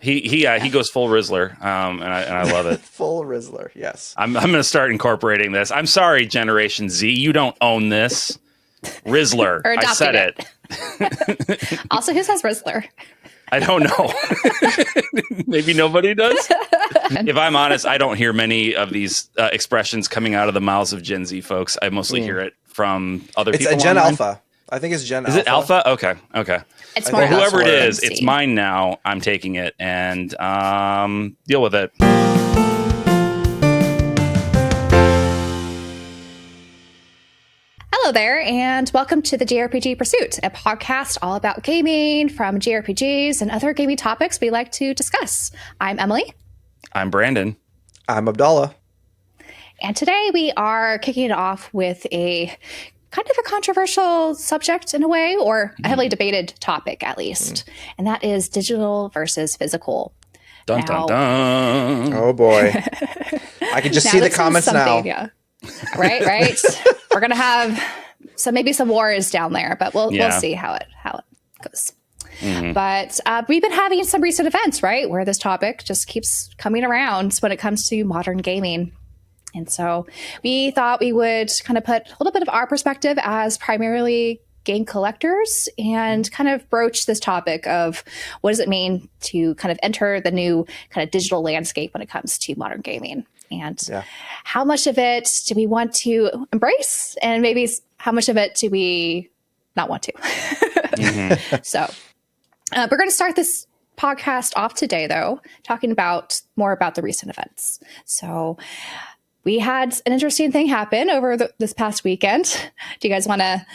He goes full Rizzler, and I love it. Full Rizzler, yes. I'm going to start incorporating this. I'm sorry, Generation Z, you don't own this. Rizzler, Or I said it. Also, who says Rizzler? I don't know. Maybe nobody does. If I'm honest, I don't hear many of these expressions coming out of the mouths of Gen Z folks. I mostly hear it from other people. It's a Gen online. Alpha. I think it's Gen Is Alpha. it Alpha? Okay. It's more whoever it Alpha is, than it's C. mine now. I'm taking it and deal with it. Hello there, and welcome to the JRPG Pursuit, a podcast all about gaming from JRPGs and other gaming topics we like to discuss. I'm Emily. I'm Branden. I'm Abdallah. And today we are kicking it off with a kind of a controversial subject in a way, or a heavily debated topic at least, and that is digital versus physical. Dun, dun, dun. Oh boy. I can just see the comments now. Yeah. Right. We're gonna have maybe some wars down there, but we'll see how it goes. Mm-hmm. But we've been having some recent events, right, where this topic just keeps coming around when it comes to modern gaming. And so we thought we would kind of put a little bit of our perspective as primarily game collectors and kind of broach this topic of what does it mean to kind of enter the new kind of digital landscape when it comes to modern gaming. And how much of it do we want to embrace? And maybe how much of it do we not want to? Mm-hmm. So we're going to start this podcast off today, though, talking more about the recent events. So we had an interesting thing happen over this past weekend. Do you guys want to,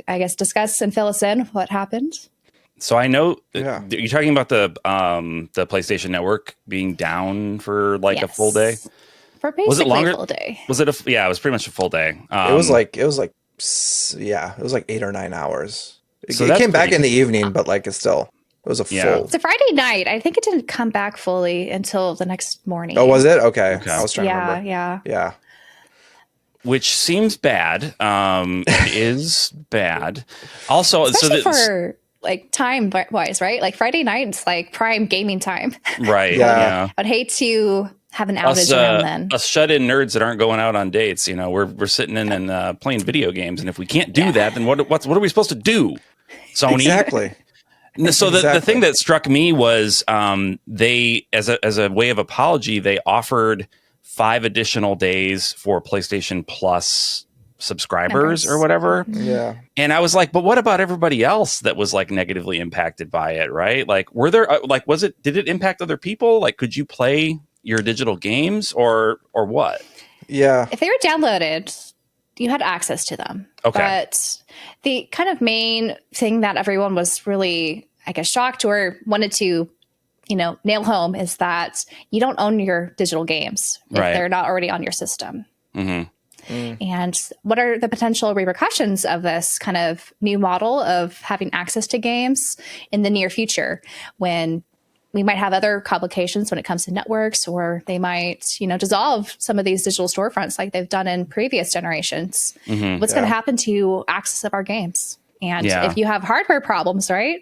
I guess, discuss and fill us in what happened? So I know you're talking about the PlayStation Network being down for like a full day. For basically a full day. Was it it was pretty much a full day. It was like 8 or 9 hours. It came back in the evening, but like it was a full. It's a Friday night. I think it didn't come back fully until the next morning. Oh, was it? Okay. I was trying to remember. Yeah. Which seems bad. It is bad. Also, especially for like time wise, right? Like Friday night, it's like prime gaming time. Right. Yeah. I'd hate to have an outage around then. Us shut-in nerds that aren't going out on dates, we're sitting in and playing video games, and if we can't do that, then what are we supposed to do? Sony. Exactly. So the thing that struck me was they, as a way of apology, they offered 5 additional days for PlayStation Plus subscribers or whatever. Yeah. And I was like, but what about everybody else that was like negatively impacted by it, right? Like, were there did it impact other people? Like, could you play your digital games or what? Yeah. If they were downloaded, you had access to them. Okay. But the kind of main thing that everyone was really, I guess, shocked or wanted to, nail home is that you don't own your digital games if they're not already on your system. Mm-hmm. And what are the potential repercussions of this kind of new model of having access to games in the near future when we might have other complications when it comes to networks, or they might, dissolve some of these digital storefronts like they've done in previous generations. Mm-hmm. What's going to happen to access of our games? And if you have hardware problems, right,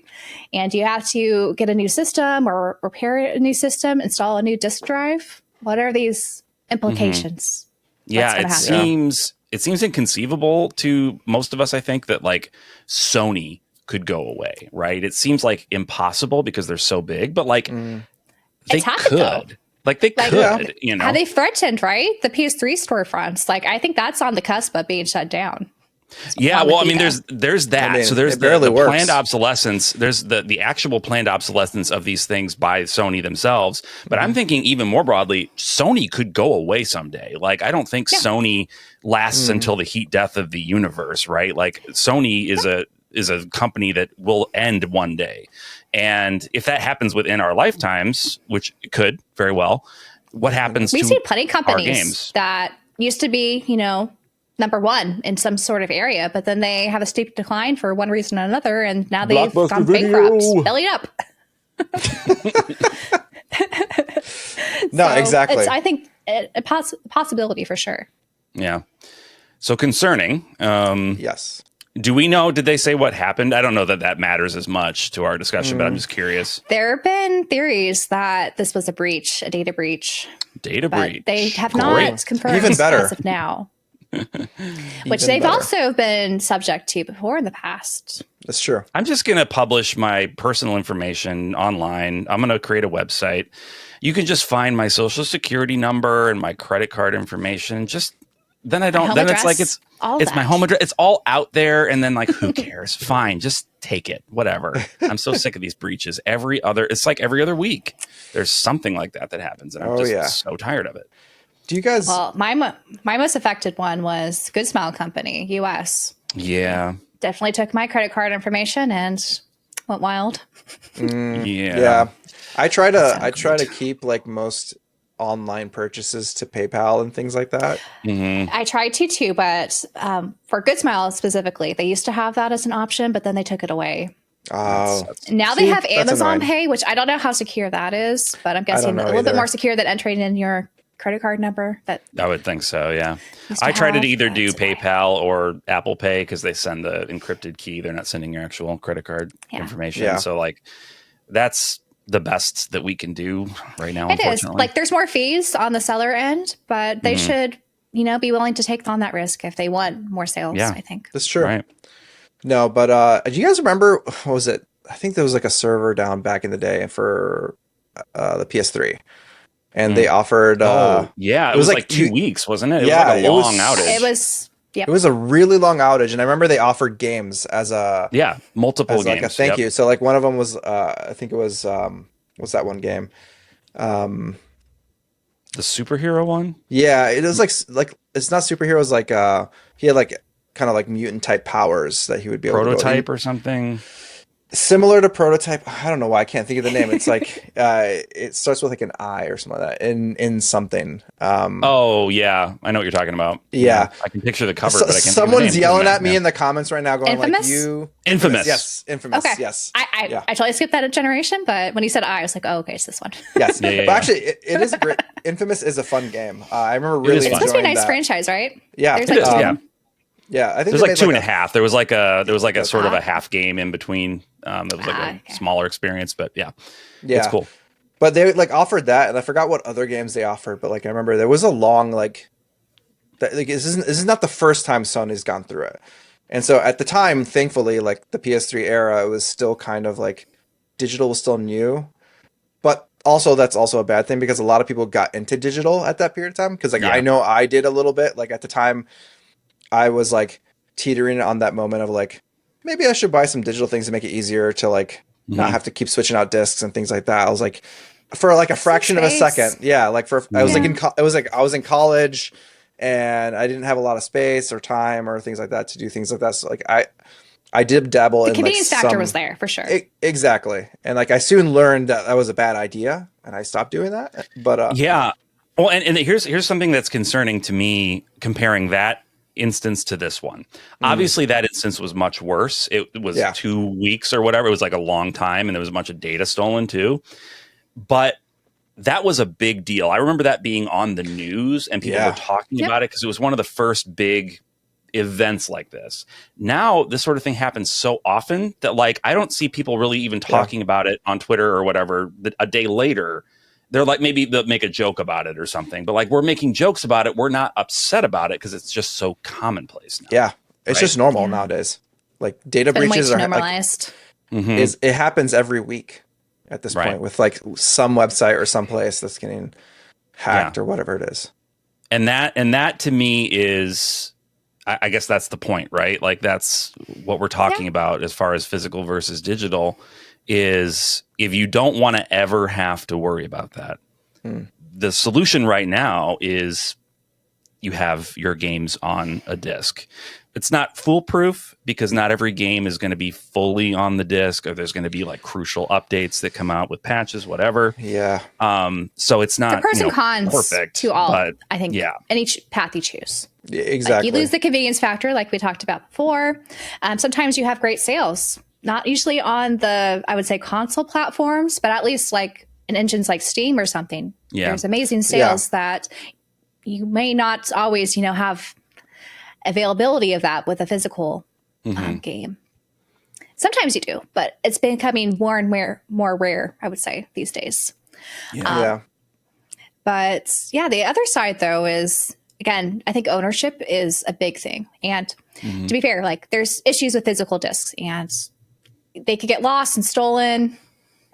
and you have to get a new system or repair a new system, install a new disk drive, what are these implications? Mm-hmm. Yeah, it seems inconceivable to most of us, I think, that like Sony could go away, right? It seems like impossible because they're so big, but like they could. Though. Like they could, How they threatened, right? The PS3 storefronts. Like I think that's on the cusp of being shut down. Yeah, well, I mean, there's that. I mean, so there's the planned obsolescence. There's the actual planned obsolescence of these things by Sony themselves. But I'm thinking even more broadly, Sony could go away someday. Like, I don't think Sony lasts until the heat death of the universe, right? Like, Sony is a company that will end one day. And if that happens within our lifetimes, which it could very well, what happens We've to seen plenty of companies games that used to be, number one in some sort of area, but then they have a steep decline for one reason or another, and now they've gone bankrupt, belly up. No, exactly. It's, I think, a possibility for sure. Yeah. So concerning. Yes. Do we know, did they say what happened? I don't know that matters as much to our discussion, but I'm just curious. There have been theories that this was a breach, a data breach. Breach. They have not confirmed Even better. as of now. Which they've also been subject to before in the past. That's true. I'm just going to publish my personal information online. I'm going to create a website. You can just find my social security number and my credit card information. Just then I don't. Then it's like it's my home address. It's all out there, and then like who cares? Fine, just take it. Whatever. I'm so sick of these breaches. It's like every other week. There's something like that happens, and I'm just so tired of it. Do you guys? Well, my most affected one was Good Smile Company, US. Yeah. Definitely took my credit card information and went wild. Yeah. I try to keep like most online purchases to PayPal and things like that. Mm-hmm. I tried to too, but for Good Smile specifically, they used to have that as an option, but then they took it away. Oh, now they have Amazon Pay, which I don't know how secure that is, but I'm guessing a little bit more secure than entering in your credit card number. That I would think so. Yeah, I try to either do PayPal or Apple Pay because they send the encrypted key. They're not sending your actual credit card information. Yeah. So like, that's the best that we can do right now. It is like there's more fees on the seller end, but they should, be willing to take on that risk if they want more sales. Yeah. I think that's true. Right. No, but do you guys remember? What was it? I think there was like a server down back in the day for the PS3. And they offered. It was like 2 weeks, wasn't it? It was like a long outage. It was. Yep. It was a really long outage, and I remember they offered games as a multiple games, like a thank you. So like one of them was I think it was what's that one game? The superhero one. Yeah, it was like it's not superheroes. Like he had like kind of like mutant type powers that he would be able Prototype or something. Similar to Prototype. I don't know why I can't think of the name. It's like it starts with like an I or something like that in something. Oh yeah, I know what you're talking about. Yeah, I can picture the cover, but I can't. Someone's yelling at me in the comments right now, going Infamous? like, "You Infamous? Yes, Infamous. Okay. Yes, I totally skipped that generation, but when he said I was like, oh, okay, it's this one. Yes, but actually, it is a great. Infamous is a fun game. I remember really enjoying that. It's supposed to be a nice franchise, right? Yeah, there's like yeah. I think there's like two and a half. There was like a sort of a half game in between. That was like a smaller experience, but yeah, it's cool. But they like offered that, and I forgot what other games they offered. But like I remember there was a long like this is not the first time Sony's gone through it, and so at the time, thankfully, like the PS3 era, it was still kind of like digital was still new, but also that's also a bad thing because a lot of people got into digital at that period of time. Because like I know I did a little bit. Like at the time, I was like teetering on that moment of like maybe I should buy some digital things to make it easier to like not have to keep switching out discs and things like that. I was like, for like a fraction of a second, I was like I was in college and I didn't have a lot of space or time or things like that to do things like that. So like I did dabble in the convenience factor was there for sure. Exactly, and like I soon learned that was a bad idea, and I stopped doing that. But yeah, well, and here's something that's concerning to me comparing that instance to this one. Obviously that instance was much worse. It was 2 weeks or whatever. It was like a long time, and there was a bunch of data stolen too. But that was a big deal. I remember that being on the news and people were talking about it because it was one of the first big events like this. Now this sort of thing happens so often that like I don't see people really even talking about it on Twitter or whatever a day later. They're like, maybe they'll make a joke about it or something, but like we're making jokes about it. We're not upset about it because it's just so commonplace now. Yeah. It's just normal nowadays. Like data breaches are normalized. Like, it happens every week at this point with like some website or some place that's getting hacked or whatever it is. And that to me is, I guess that's the point, right? Like that's what we're talking about as far as physical versus digital. Is if you don't want to ever have to worry about that, the solution right now is you have your games on a disc. It's not foolproof because not every game is going to be fully on the disc, or there's going to be like crucial updates that come out with patches, whatever. Yeah. So it's not the pros and cons perfect to all. But, I think in each path you choose. Yeah, exactly. Like you lose the convenience factor, like we talked about before. Sometimes you have great sales. Not usually on the, I would say, console platforms, but at least like in engines like Steam or something. Yeah. There's amazing sales that you may not always, have availability of that with a physical game. Sometimes you do, but it's becoming more and more rare, I would say, these days. Yeah. But yeah, the other side though is, again, I think ownership is a big thing. And to be fair, like there's issues with physical discs and they could get lost and stolen.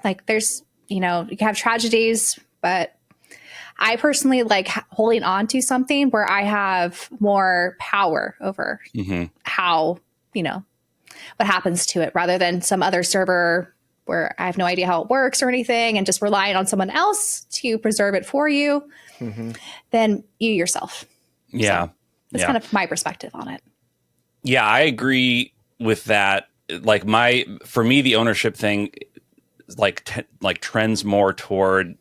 Like there's, you can have tragedies, but I personally like holding on to something where I have more power over how, what happens to it rather than some other server where I have no idea how it works or anything and just relying on someone else to preserve it for you than you yourself. Yeah. So that's kind of my perspective on it. Yeah, I agree with that. Like for me, the ownership thing trends more toward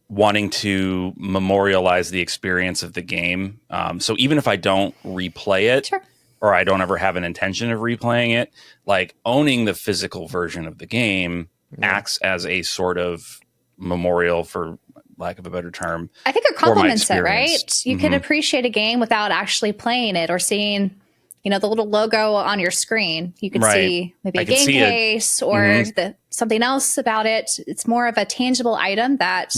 wanting to memorialize the experience of the game. So even if I don't replay it, or I don't ever have an intention of replaying it, like owning the physical version of the game acts as a sort of memorial, for lack of a better term. I think it complements it, right? You can appreciate a game without actually playing it or seeing, the little logo on your screen. You can see maybe a game case or something else about it. It's more of a tangible item that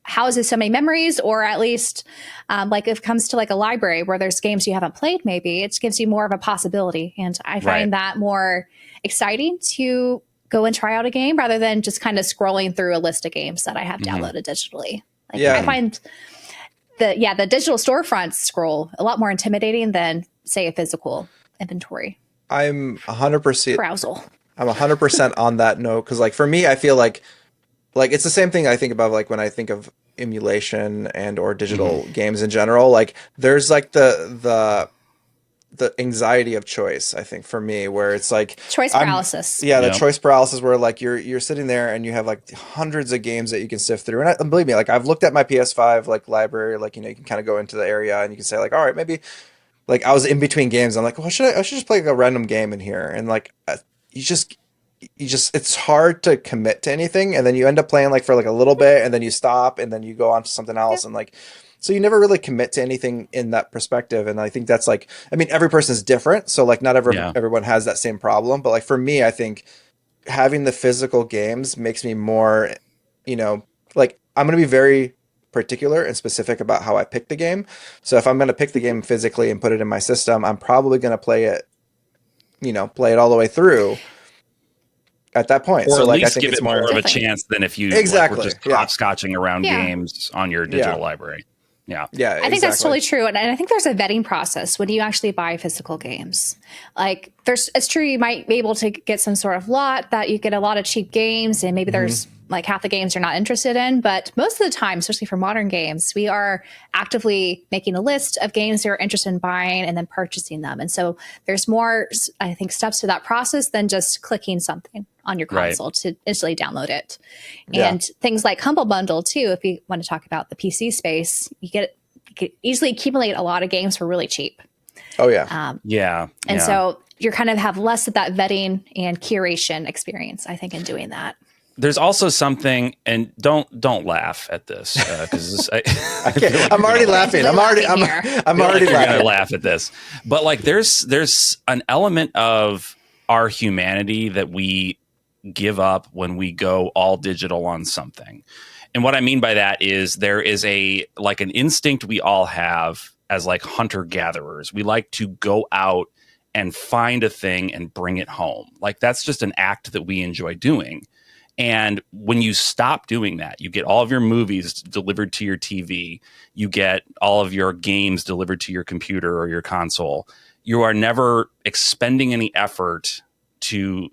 houses so many memories, or at least like if it comes to like a library where there's games you haven't played, maybe it gives you more of a possibility. And I find that more exciting to go and try out a game rather than just kind of scrolling through a list of games that I have downloaded digitally. Like I find the digital storefront scroll a lot more intimidating than say a physical inventory. I'm 100% browsal. I'm 100% on that note. Cause like for me, I feel like it's the same thing I think about like when I think of emulation and or digital games in general. Like there's like the anxiety of choice, I think, for me, where it's like choice paralysis. The choice paralysis where like you're sitting there and you have like hundreds of games that you can sift through. And believe me, like I've looked at my PS5 like library, like you can kind of go into the area and you can say like, all right, maybe like I was in between games. I'm like, well, I should just play like a random game in here. And like you just it's hard to commit to anything, and then you end up playing like for like a little bit and then you stop and then you go on to something else and like so you never really commit to anything in that perspective. And I think that's like, I mean, every person is different, so like not everyone has that same problem, but like for me, I think having the physical games makes me more, like I'm going to be very particular and specific about how I pick the game. So if I'm going to pick the game physically and put it in my system, I'm probably going to play it all the way through at that point. Or so at like least I think give it's it more of a different. chance than if you Exactly. were just hopscotching around games on your digital library. Yeah. I think that's totally true. And I think there's a vetting process when you actually buy physical games. Like it's true, you might be able to get some sort of lot that you get a lot of cheap games and maybe there's like half the games you're not interested in. But most of the time, especially for modern games, we are actively making a list of games you're interested in buying and then purchasing them. And so there's more, I think, steps to that process than just clicking something on your console to instantly download it. And things like Humble Bundle too, if you want to talk about the PC space, you can easily accumulate a lot of games for really cheap. Oh yeah. And so you kind of have less of that vetting and curation experience, I think, in doing that. There's also something, and don't laugh at this because I'm already laughing. I'm already gonna laugh at this. But like, there's an element of our humanity that we give up when we go all digital on something. And what I mean by that is there is an instinct we all have as like hunter gatherers. We like to go out and find a thing and bring it home. Like that's just an act that we enjoy doing. And when you stop doing that, you get all of your movies delivered to your TV, you get all of your games delivered to your computer or your console. You are never expending any effort to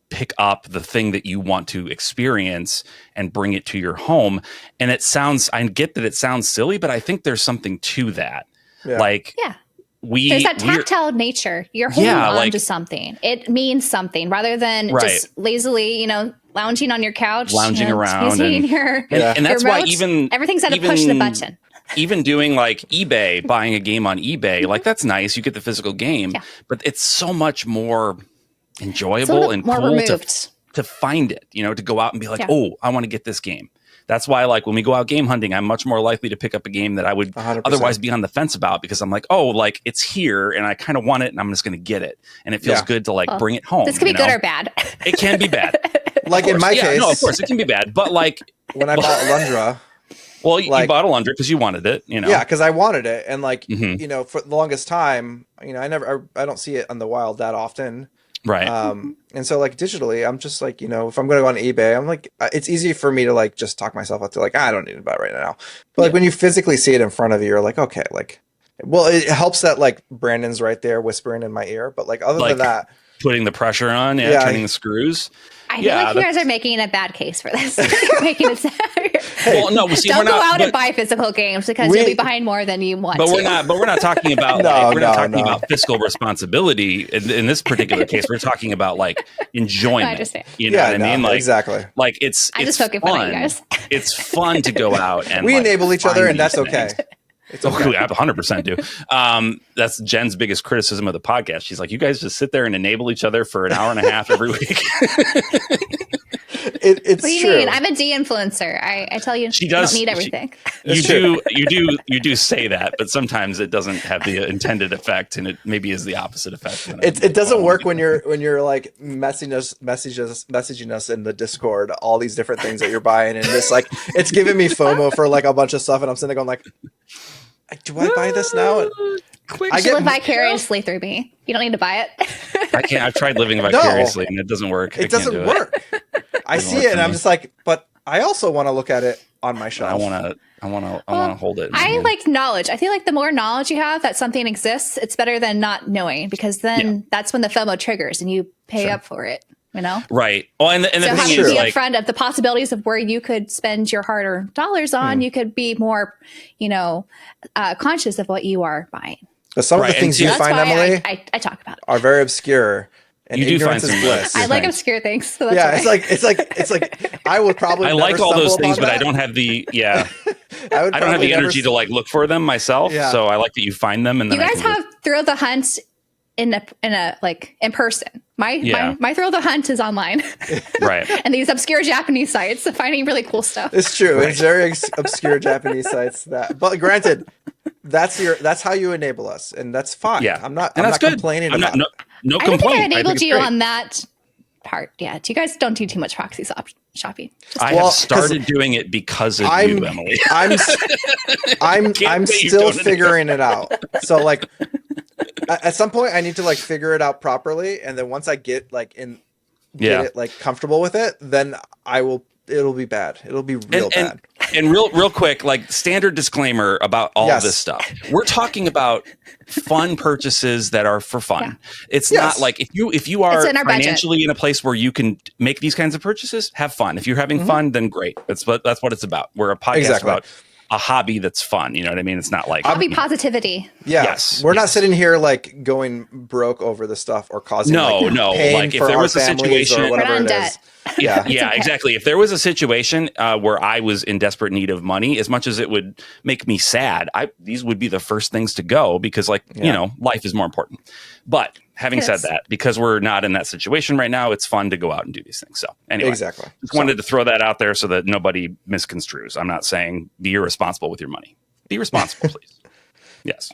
pick up the thing that you want to experience and bring it to your home. And I get that it sounds silly, but I think there's something to that. There's that tactile nature. You're holding on to something. It means something rather than just lazily, lounging on your couch, lounging around, and that's why even everything's at a push of the button. Even doing like eBay, buying a game on eBay, like that's nice. You get the physical game, but it's so much more enjoyable and more cool removed. to find it. To go out and be like, oh, I want to get this game. That's why, like, when we go out game hunting, I'm much more likely to pick up a game that I would 100%. otherwise be on the fence about, because I'm like, oh, like, it's here and I kind of want it and I'm just going to get it. And it feels good to like bring it home. This can be good or bad. It can be bad. Like in my case. No, of course, it can be bad. But like when I bought Alundra. Well, you bought Alundra because you wanted it, you know. Yeah, because I wanted it. And like, you know, for the longest time, you know, I don't see it on the wild that often. Right. And so like digitally, I'm just like, you know, if I'm going to go on eBay, I'm like, it's easy for me to like just talk myself up to like, I don't need to buy it right now. But like when you physically see it in front of you, you're like, okay, like, well, it helps that like Brandon's right there whispering in my ear. But like other than that, putting the pressure on, turning the screws. I feel like you guys are making a bad case for this. You're making it sad. Well, no, see, don't go out and buy physical games because you'll be behind more than you want. But we're not talking about we're not talking about fiscal responsibility in this particular case. We're talking about like enjoyment. I understand. You know what I mean? Like exactly. Like it's just poking fun at you guys. It's fun to go out and we enable each other, and that's okay. It's okay. I 100% do. That's Jen's biggest criticism of the podcast. She's like, you guys just sit there and enable each other for an hour and a half every week. It's what do you true. mean? I'm a de-influencer. I tell you, she does, don't need everything. You do say that, but sometimes it doesn't have the intended effect, and it maybe is the opposite effect. It doesn't work when you're like messaging us in the Discord all these different things that you're buying, and it's like it's giving me FOMO for like a bunch of stuff, and I'm sitting there going like, do I buy this now? I live vicariously through me. You don't need to buy it. I can't. I've tried living vicariously, and it doesn't work. It doesn't work. I see it, and I'm just like, but I also want to look at it on my shelf. I want to hold it. I like knowledge. I feel like the more knowledge you have that something exists, it's better than not knowing, because then that's when the FOMO triggers and you pay up for it. You know, right? Oh, and the so thing having is, to be like, upfront of the possibilities of where you could spend your hard-earned dollars on, you could be more, conscious of what you are buying. But some of the things you find, Emily, I talk about it, are very obscure. And you do find some bliss. I like obscure things. So that's it's like I would probably. I like all those things, but I don't have the I don't have the energy to like look for them myself. Yeah. So I like that you find them, and then you guys have thrill the hunt in person. My thrill the hunt is online, right? And these obscure Japanese sites, finding really cool stuff. It's true. Right. It's very obscure Japanese sites. But granted, that's how you enable us, and that's fine. Yeah, I'm not complaining about it. No complaint. I think I enabled you on that part. Yeah, you guys don't do too much proxy shopping. I have started doing it because of you, Emily. I'm still figuring it out. So like, at some point, I need to like figure it out properly, and then once I get it like comfortable with it, then it'll be bad. It'll be bad. And real quick, like standard disclaimer about all of this stuff. We're talking about fun purchases that are for fun. Yeah. It's not like if you are financially in a place where you can make these kinds of purchases, have fun. If you're having fun, then great. That's what it's about. We're a podcast about a hobby that's fun. You know what I mean? It's not like hobby positivity. Yeah. Yes. We're not sitting here like going broke over the stuff or causing no. pain like if there was a situation or whatever it is. Yeah, exactly. If there was a situation where I was in desperate need of money, as much as it would make me sad, these would be the first things to go because, life is more important. But having said that, because we're not in that situation right now, it's fun to go out and do these things. So anyway, just wanted to throw that out there so that nobody misconstrues. I'm not saying be irresponsible with your money. Be responsible, please. Yes.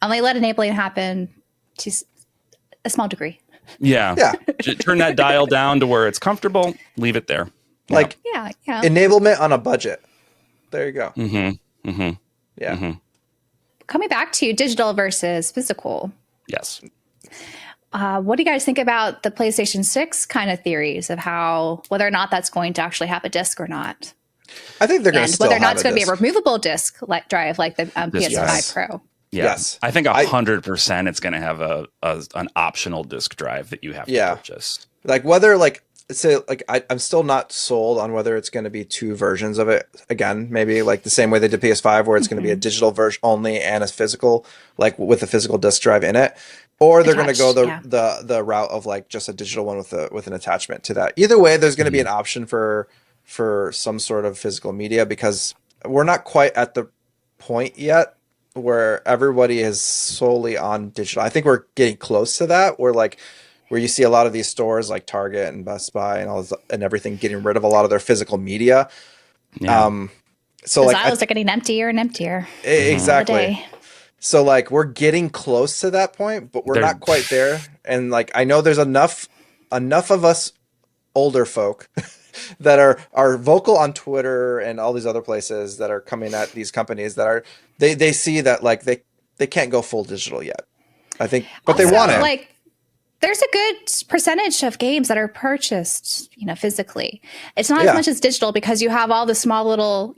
Only let enabling happen to a small degree. Yeah. Turn that dial down to where it's comfortable. Leave it there. Enablement on a budget. There you go. Yeah. Coming back to digital versus physical. Yes. What do you guys think about the PlayStation 6 kind of theories of whether or not that's going to actually have a disc or not? I think they're going to whether or not it's going to be a removable disc drive like the PS5 Pro. Yeah. Yes, I think 100% it's going to have an optional disk drive that you have to purchase. Like whether I'm still not sold on whether it's going to be two versions of it. Again, maybe like the same way they did PS5, where it's going to be a digital version only and a physical, like with a physical disk drive in it, or they're going to go the route of like just a digital one with an attachment to that. Either way, there's going to be an option for some sort of physical media, because we're not quite at the point yet where everybody is solely on digital. I think we're getting close to that, where like where you see a lot of these stores like Target and Best Buy and all this, and everything getting rid of a lot of their physical media. Yeah. So the like aisles are getting emptier and emptier. Exactly. So like we're getting close to that point, but we're not quite there. And like I know there's enough of us older folk that are vocal on Twitter and all these other places that are coming at these companies that are they see that like they can't go full digital yet. I think, but also, they want it. Like, there's a good percentage of games that are purchased, physically. It's not as much as digital because you have all the small little,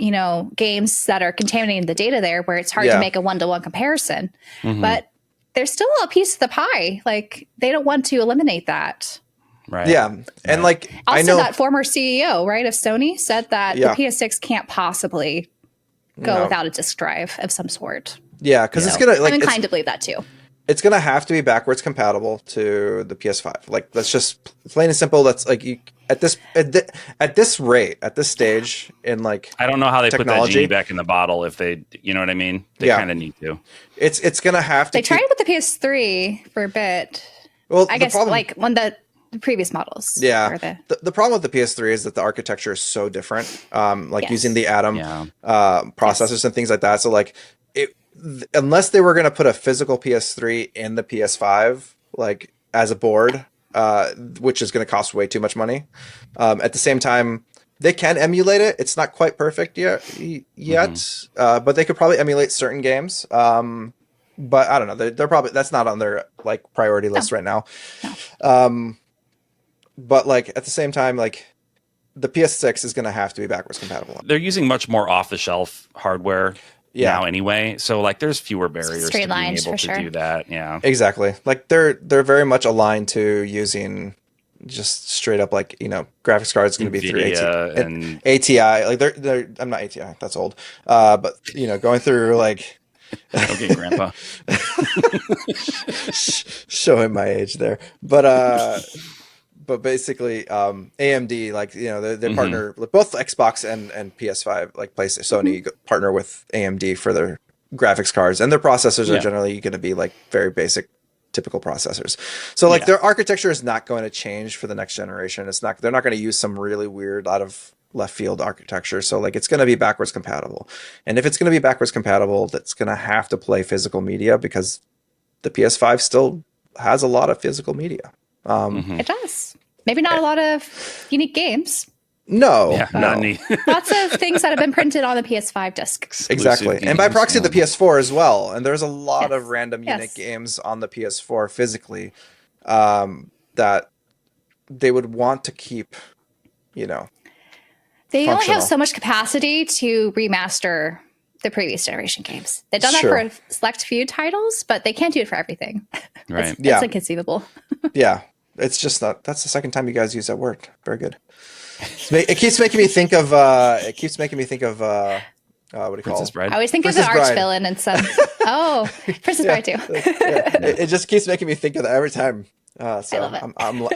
games that are contaminating the data there where it's hard to make a one-to-one comparison. But there's still a piece of the pie. Like, they don't want to eliminate that. Right. Yeah. And like, also, I know that former CEO, right, of Sony said that the PS6 can't possibly go without a disk drive of some sort. Yeah. Cause it's going to like, I'm inclined to believe that too. It's going to have to be backwards compatible to the PS5. Like, that's just plain and simple. That's like you at this rate, at this stage in like, I don't know how they technology, put that genie back in the bottle if they, you know what I mean? They kind of need to. It's going to have to. They tried with the PS3 for a bit. Well, I guess like when the previous models. Yeah. The problem with the PS3 is that the architecture is so different. Using the Atom processors and things like that. So like unless they were going to put a physical PS3 in the PS5, like as a board, which is going to cost way too much money. At the same time, they can emulate it. It's not quite perfect yet, but they could probably emulate certain games. But I don't know. They're probably, that's not on their like priority list right now. No. But like at the same time, like the PS6 is going to have to be backwards compatible. They're using much more off-the-shelf hardware now anyway. So like there's fewer barriers to being able to do that. Yeah, exactly. Like they're very much aligned to using just straight up like, graphics cards going to be through ATI. Like they're I'm not ATI. That's old. But going through like. Okay, Grandpa. Showing my age there. But basically, AMD, like, they partner, both Xbox and PS5, like Sony partner with AMD for their graphics cards, and their processors are generally going to be like very basic, typical processors. So like their architecture is not going to change for the next generation. They're not going to use some really weird out of left field architecture. So like it's going to be backwards compatible. And if it's going to be backwards compatible, that's going to have to play physical media because the PS5 still has a lot of physical media. It does. Maybe not a lot of unique games. No, not neat. Lots of things that have been printed on the PS5 disc. Exactly. And by proxy, the PS4 as well. And there's a lot of random unique games on the PS4 physically that they would want to keep, They only have so much capacity to remaster the previous generation games. They've done that for a select few titles, but they can't do it for everything. Right. It's inconceivable. Yeah. It's just not. That's the second time you guys use that word. Very good. It keeps making me think of. What do you Princess call it? Bride? I always think Princess of the arch Bride. villain and some. Oh, Princess Bride too. It just keeps making me think of that every time. So I love it.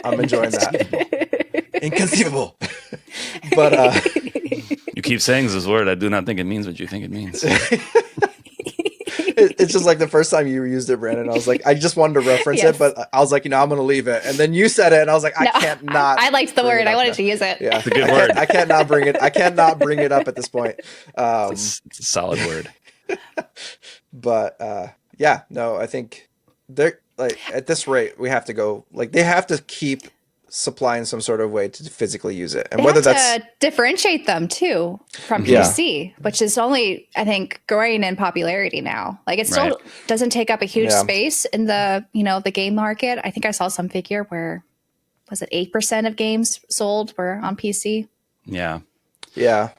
I'm enjoying that. Inconceivable. But you keep saying this word. I do not think it means what you think it means. It's just like the first time you used it, Branden. I was like, I just wanted to reference it, but I was like, I'm going to leave it. And then you said it, and I was like, I can't not. I liked the word. I wanted to use it. Yeah, it's a good word. I can't not bring it. I cannot bring it up at this point. It's a solid word. But I think they're like at this rate, we have to go. Like they have to keep supplying some sort of way to physically use it, and whether that's to differentiate them too from PC, which is only I think growing in popularity now. Like it still doesn't take up a huge space in the the game market. I think I saw some figure where was it 8% of games sold were on PC. Yeah. That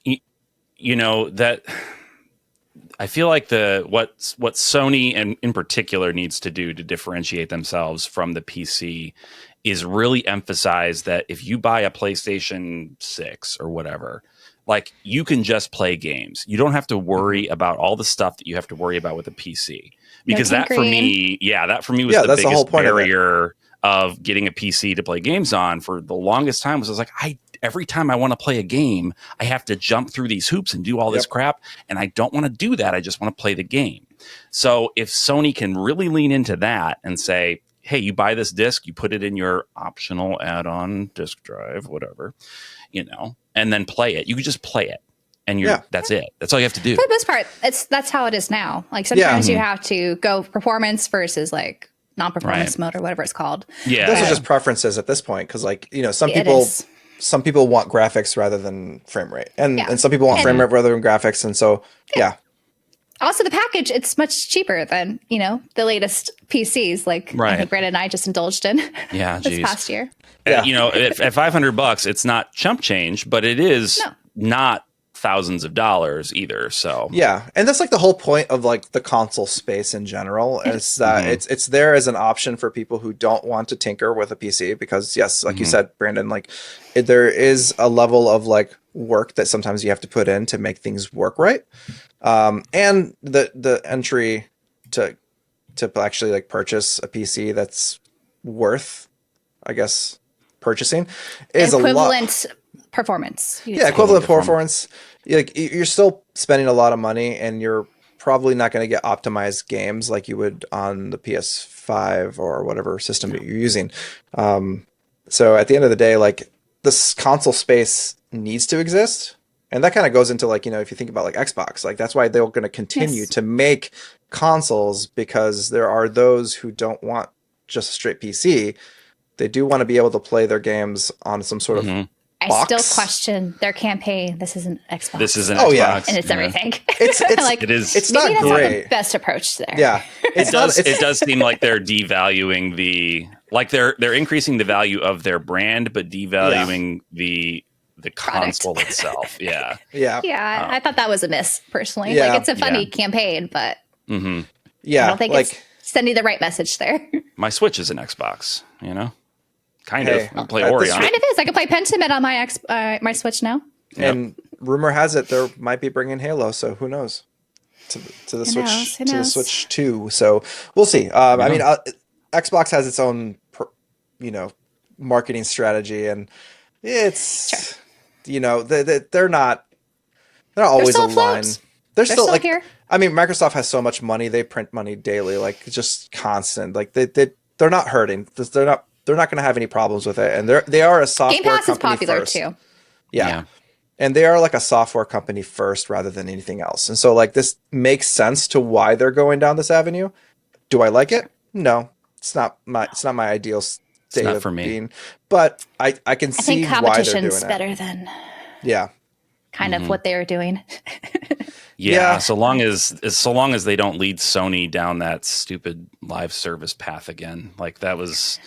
I feel like what Sony and in particular needs to do to differentiate themselves from the PC is really emphasize that if you buy a PlayStation 6 or whatever, like you can just play games. You don't have to worry about all the stuff that you have to worry about with a PC. Because that for me was the biggest barrier of getting a PC to play games on for the longest time. Was I was like, every time I want to play a game, I have to jump through these hoops and do all this crap. And I don't want to do that. I just want to play the game. So if Sony can really lean into that and say, hey, you buy this disc, you put it in your optional add-on disk drive, whatever, and then play it. You can just play it. And that's it. That's all you have to do. For the most part, that's how it is now. Like sometimes you have to go performance versus like non-performance mode or whatever it's called. Yeah, those are just preferences at this point because, like, some people want graphics rather than frame rate, and some people want frame rate rather than graphics, and so Also, the package, it's much cheaper than the latest PCs. Like I think Branden and I just indulged in this past year. At $500, it's not chump change, but it is not thousands of dollars either. So and that's like the whole point of like the console space in general is that it's there as an option for people who don't want to tinker with a PC because like you said, Branden, like there is a level of like work that sometimes you have to put in to make things work right, and the entry to actually like purchase a PC that's worth, I guess, purchasing is equivalent performance. Equivalent performance. Like you're still spending a lot of money, and you're probably not going to get optimized games like you would on the PS5 or whatever system that you're using. So at the end of the day, like this console space needs to exist, and that kind of goes into like if you think about like Xbox, like that's why they're going to continue to make consoles because there are those who don't want just a straight PC. They do want to be able to play their games on some sort of I still question their campaign. This isn't Xbox. This isn't Xbox. Yeah. And it's everything. It's like, it is. It's not maybe great. That's not the best approach there. Yeah. It does seem like they're devaluing they're increasing the value of their brand, but devaluing the console itself. Yeah. I thought that was a miss personally. Yeah. Like it's a funny campaign, but I don't think it's sending the right message there. My Switch is an Xbox, Kind of. I play Ori on it. Kind of is. I can play Pentiment on my Switch now. And rumor has it there might be bringing Halo, so who knows? To the Switch, to the Switch 2. So we'll see. I mean, Xbox has its own, marketing strategy, and it's, they're not always aligned. They're still like here. I mean, Microsoft has so much money; they print money daily, like just constant. Like they're not hurting. They're not going to have any problems with it, and they are a software company. Game Pass is popular too. Yeah, and they are like a software company first rather than anything else, and so like this makes sense to why they're going down this avenue. Do I like it? No, it's not my ideal state of being, but I can see why they're doing it. I think competition's better than kind of what they are doing. So long as they don't lead Sony down that stupid live service path again, like that was.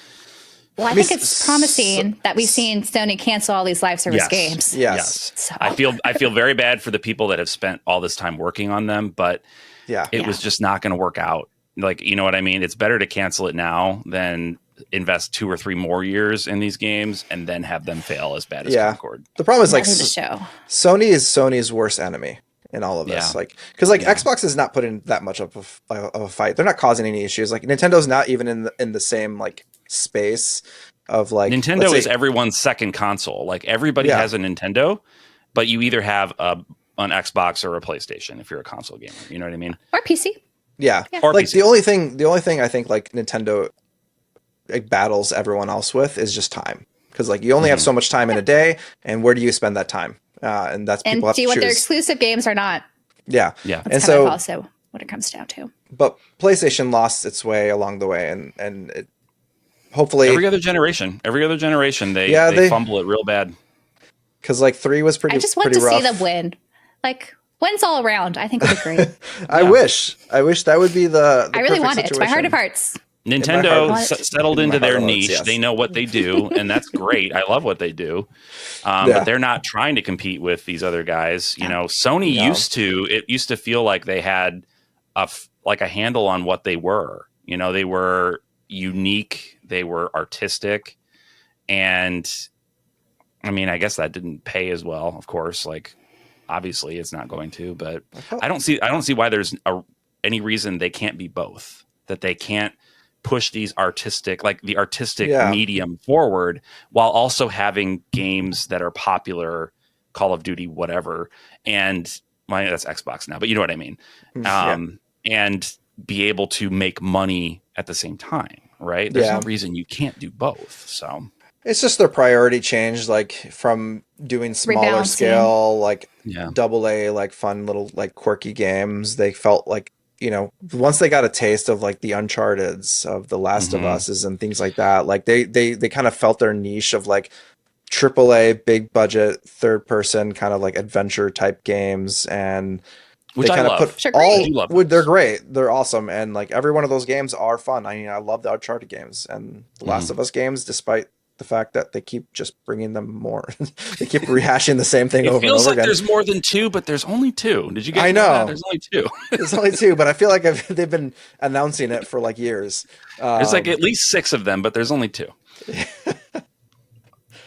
Well, I think it's promising that we've seen Sony cancel all these live service games. Yes. So. I feel very bad for the people that have spent all this time working on them, but it was just not going to work out. Like, you know what I mean? It's better to cancel it now than invest 2 or 3 more years in these games and then have them fail as bad as Concord. The problem is like Sony is Sony's worst enemy in all of this. Like, because Xbox is not putting that much of a fight. They're not causing any issues. Like Nintendo's not even in the same like space of like Nintendo is everyone's second console. Like everybody has a Nintendo, but you either have an Xbox or a PlayStation if you're a console gamer. You know what I mean? Or PC. Yeah. Or like PC. The only thing I think like Nintendo like battles everyone else with is just time. Because like you only have so much time in a day, and where do you spend that time? And that's people have to choose. And do you want their exclusive games or not? Yeah. That's and so also what it comes down to. But PlayStation lost its way along the way, and it hopefully every other generation they fumble it real bad. Because like 3 was pretty. I just want to see them win. Like wins all around. I think would be great. I wish that would be the I really want it. It's my heart of hearts. Nintendo settled into their niche. Yes. They know what they do, and that's great. I love what they do. But they're not trying to compete with these other guys. You know, Sony used to feel like they had a handle on what they were. You know, they were unique, they were artistic, and I mean, I guess that didn't pay as well, of course. Like, obviously, it's not going to. But I don't see why there's any reason they can't be both. That they can't push these artistic medium forward while also having games that are popular, Call of Duty, whatever. And that's Xbox now, but you know what I mean? And be able to make money at the same time, right? There's no reason you can't do both. So it's just their priority changed, like from doing smaller scale, like AA, like fun little like quirky games. They felt like, once they got a taste of like the Uncharted's, of the Last of Us's and things like that, like they kind of felt their niche of like AAA, big budget, third person kind of like adventure type games, and which they kind of put they're great. They're awesome. And like every one of those games are fun. I mean, I love the Uncharted games and the Last of Us games, despite the fact that they keep just bringing them more. They keep rehashing the same thing over and over again. It feels like there's more than 2, but there's only 2. Did you guys know that? There's only 2. There's only 2, but I feel like they've been announcing it for like years. There's like at least 6 of them, but there's only 2.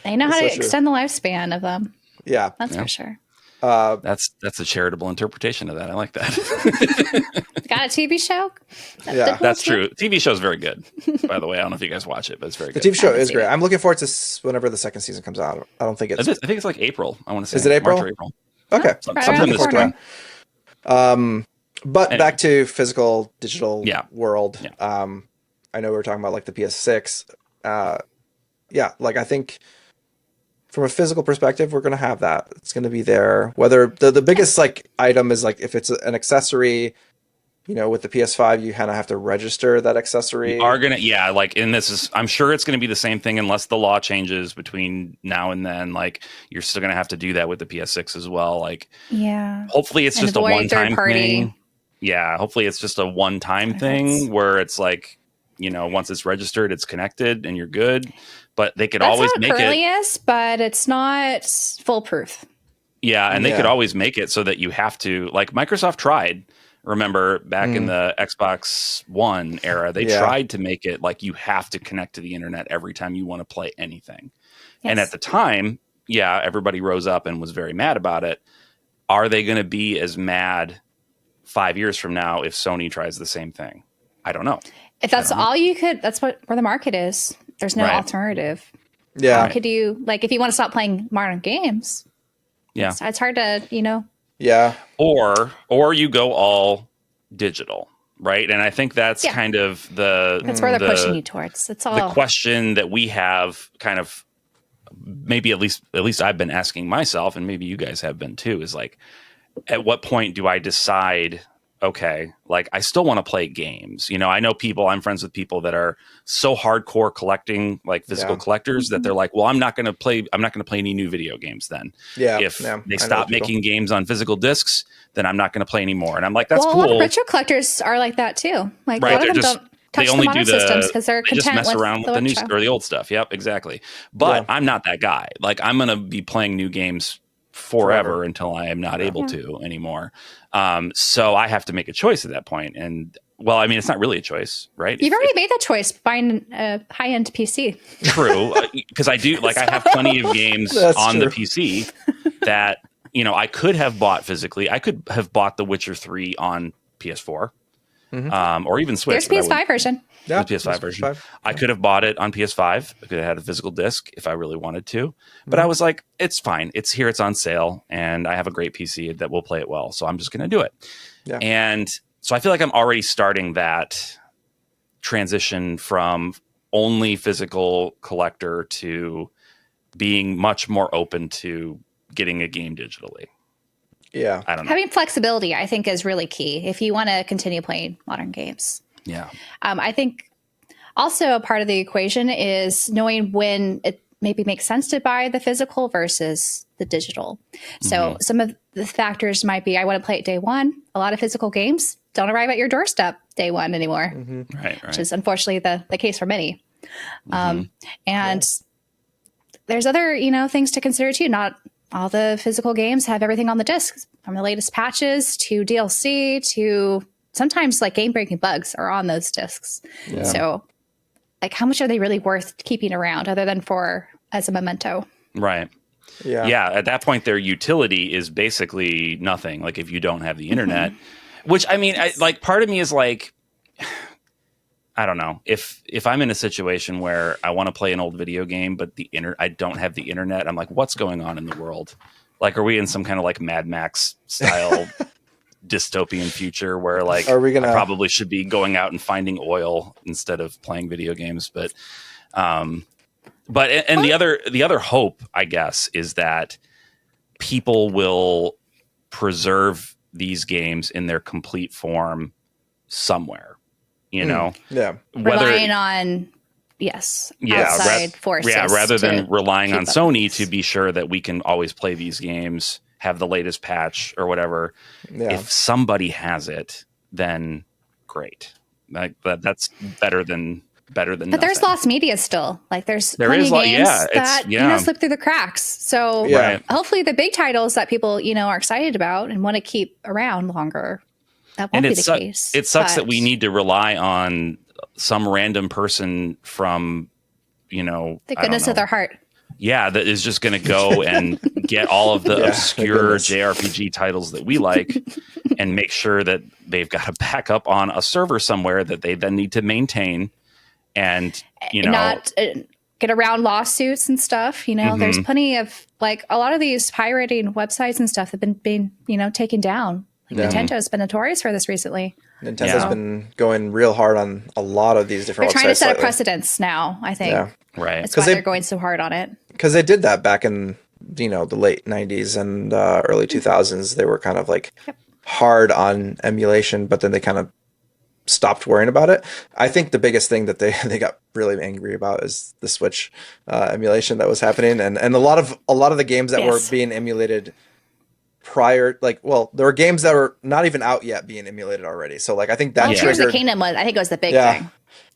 They know how to extend the lifespan of them. Yeah. That's for sure. That's a charitable interpretation of that. I like that. Got a TV show? That's true. TV show is very good, by the way. I don't know if you guys watch it, but it's very good. The TV show is great. I'm looking forward to whenever the second season comes out. I don't think it's... I think it's like April, I want to say. Is it April? March or April. Okay. Something this time. But anyway. Back to physical, digital world. Yeah. I know we were talking about like the PS6. Like I think... From a physical perspective, we're going to have that. It's going to be there. Whether the biggest like item is like if it's an accessory, with the PS5, you kind of have to register that accessory. You are going to, and this is, I'm sure it's going to be the same thing unless the law changes between now and then. Like you're still going to have to do that with the PS6 as well. Like, hopefully it's just a one-time thing. Yeah. Hopefully it's just a one-time thing where it's like, once it's registered, it's connected and you're good. But they could always make it. But it's not foolproof. Yeah, and they could always make it so that you have to, like Microsoft tried. Remember back in the Xbox One era, they tried to make it like you have to connect to the internet every time you want to play anything. Yes. And at the time, everybody rose up and was very mad about it. Are they going to be as mad 5 years from now if Sony tries the same thing? I don't know. If that's all you could, that's where the market is. There's no alternative. Yeah. How could you, like, if you want to stop playing modern games? Yeah. It's hard to, Yeah. Or you go all digital, right? And I think that's kind of that's where they're pushing you towards. It's all the question that we have kind of maybe at least I've been asking myself, and maybe you guys have been too, is like, at what point do I decide, okay, like I still want to play games. I know I'm friends with people that are so hardcore collecting, like physical collectors, that they're like, well, I'm not going to play any new video games then. Yeah. If they stop making games on physical discs, then I'm not going to play anymore. And I'm like, that's cool. A lot of retro collectors are like that too. Like a lot of them don't touch the modern systems because they're content just mess around with the new retro. or the old stuff. Yep, exactly. But I'm not that guy. Like I'm going to be playing new games forever until I am not able to anymore. So I have to make a choice at that point. And well, I mean, it's not really a choice, right? You've already made that choice buying a high-end PC. True. Because I do, like I have plenty of games on the PC that, I could have bought physically. I could have bought The Witcher 3 on PS4 or even Switch. There's PS5 version. Yeah, the PS5 version. I could have bought it on PS5. I could have had a physical disc if I really wanted to. But I was like, it's fine. It's here. It's on sale. And I have a great PC that will play it well. So I'm just going to do it. Yeah. And so I feel like I'm already starting that transition from only physical collector to being much more open to getting a game digitally. Yeah. I don't know. Having flexibility, I think, is really key if you want to continue playing modern games. Yeah. I think also a part of the equation is knowing when it maybe makes sense to buy the physical versus the digital. So some of the factors might be, I want to play it day one. A lot of physical games don't arrive at your doorstep day one anymore. Right. Which is unfortunately the case for many. And there's other, things to consider too. Not all the physical games have everything on the disc, from the latest patches to DLC to sometimes like game-breaking bugs are on those discs. Yeah. So like how much are they really worth keeping around other than as a memento? Right. Yeah. At that point, their utility is basically nothing. Like if you don't have the internet, which I mean, part of me is like, I don't know if I'm in a situation where I want to play an old video game, but I don't have the internet. I'm like, what's going on in the world? Like, are we in some kind of like Mad Max style dystopian future where like Are we gonna... I probably should be going out and finding oil instead of playing video games. But the other hope, I guess, is that people will preserve these games in their complete form somewhere, you know? Yeah. Relying on outside forces. Yeah, rather than relying on Sony to be sure that we can always play these games, have the latest patch or whatever. Yeah. If somebody has it, then great. Like that's better than but nothing. There's lost media still. Like there plenty of games that slip through the cracks. So hopefully the big titles that people are excited about and want to keep around longer, that won't be the case. It sucks that we need to rely on some random person from the goodness of their heart. Yeah, that is just going to go and get all of the obscure JRPG titles that we like and make sure that they've got a backup on a server somewhere that they then need to maintain. And not get around lawsuits and stuff. There's plenty of like a lot of these pirating websites and stuff have been taken down. Nintendo's been notorious for this recently. Nintendo's been going real hard on a lot of these different websites. They're trying to set a precedence now, I think. Yeah. Right. That's why they're going so hard on it. Because they did that back in the late 90s and early 2000s. They were kind of like hard on emulation, but then they kind of stopped worrying about it. I think the biggest thing that they got really angry about is the Switch emulation that was happening, and a lot of the games that were being emulated prior, there were games that were not even out yet being emulated already. So like I think that Tears of the Kingdom I think it was the big thing.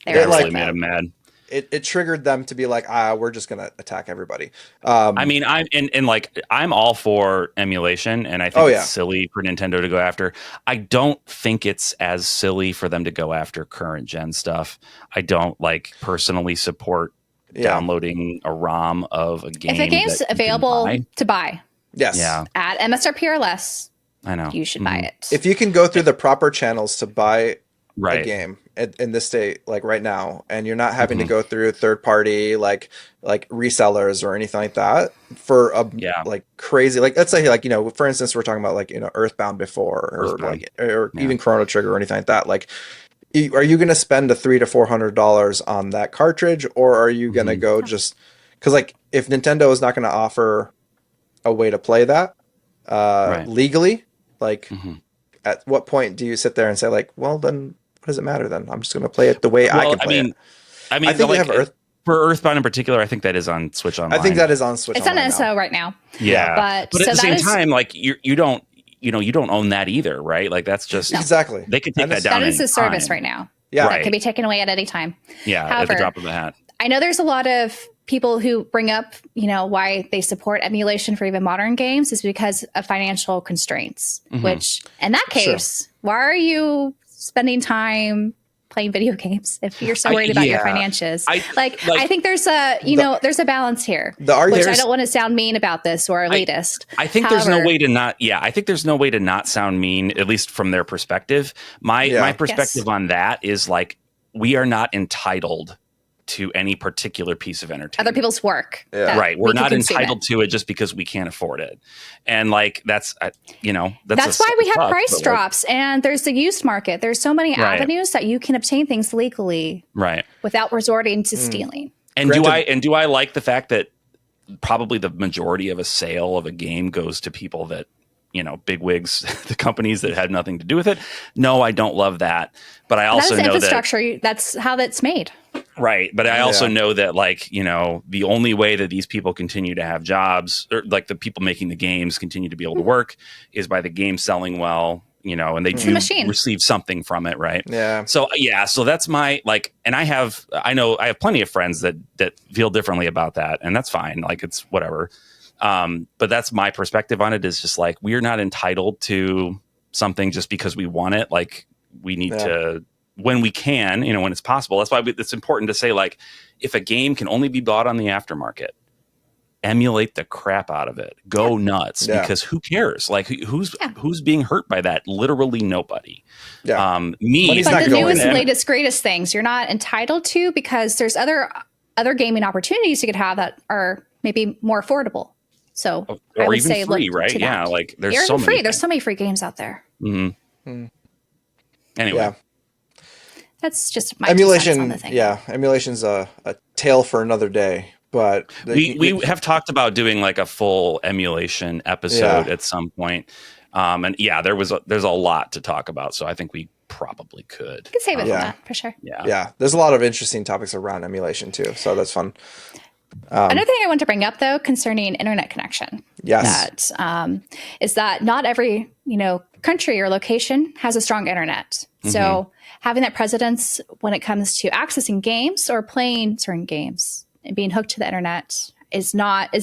They really made them mad. It triggered them to be like, we're just gonna attack everybody. I mean, I'm all for emulation, and I think it's silly for Nintendo to go after. I don't think it's as silly for them to go after current gen stuff. I don't personally support downloading a ROM of a game. If a game's available to buy, at MSRP or less, I know you should buy it. If you can go through the proper channels to buy a game in this state, like right now, and you're not having to go through third party like resellers or anything like that for crazy, let's say for instance we're talking about Earthbound before or even Chrono Trigger or anything like that. Are you going to spend $300 to $400 on that cartridge, or are you going to go just because if Nintendo is not going to offer a way to play that legally, at what point do you sit there and say well then what does it matter then? I'm just going to play it the way I can play it. I mean, I think for Earthbound in particular, I think that is on Switch Online. I think that is on Switch. It's on NSO right now. Yeah, but at the same time, you don't own that either, right? That's just exactly. They can take that down. That is a service right now. Yeah, it can be taken away at any time. Yeah, however, at the drop of a hat. I know there's a lot of people who bring up, why they support emulation for even modern games is because of financial constraints. Which, in that case, why are you spending time playing video games if you're so worried about your finances? I think there's a there's a balance here. Which I don't want to sound mean about this or elitist. I think there's no way to not. Yeah, I think there's no way to not sound mean, at least from their perspective. My perspective on that is we are not entitled to any particular piece of entertainment. Other people's work. Yeah. Right. We're not entitled to it just because we can't afford it. And that's why we have price drops and there's the used market. There's so many avenues that you can obtain things legally without resorting to stealing. And do I like the fact that probably the majority of a sale of a game goes to people that, big wigs, the companies that had nothing to do with it? No, I don't love that. But I also know infrastructure. That's how that's made. Right. But I also know that the only way that these people continue to have jobs, or the people making the games continue to be able to work, is by the game selling well, and they do receive something from it. Right. Yeah. So that's my and I have plenty of friends that feel differently about that, and that's fine. It's whatever. But that's my perspective on it, is just we're not entitled to something just because we want it. We need to, when we can, when it's possible. That's why it's important to say, if a game can only be bought on the aftermarket, emulate the crap out of it. Go nuts, because who cares? Who's being hurt by that? Literally nobody. Yeah. Me. But the newest, latest, greatest things you're not entitled to, because there's other gaming opportunities you could have that are maybe more affordable. So or I would even say free, look right? to Yeah, that. like there's Or so even many free. things. There's so many free games out there. Mm-hmm. Anyway. Yeah. That's just my 2 cents on the thing. Yeah, emulation's a tale for another day. But we have talked about doing like a full emulation episode at some point. And yeah, there's a lot to talk about. So I think we probably could. You can save it for that for sure. Yeah. There's a lot of interesting topics around emulation too. So that's fun. Another thing I want to bring up though, concerning internet connection. Yes. That is that not every, country or location has a strong internet. So having that precedence when it comes to accessing games or playing certain games and being hooked to the internet is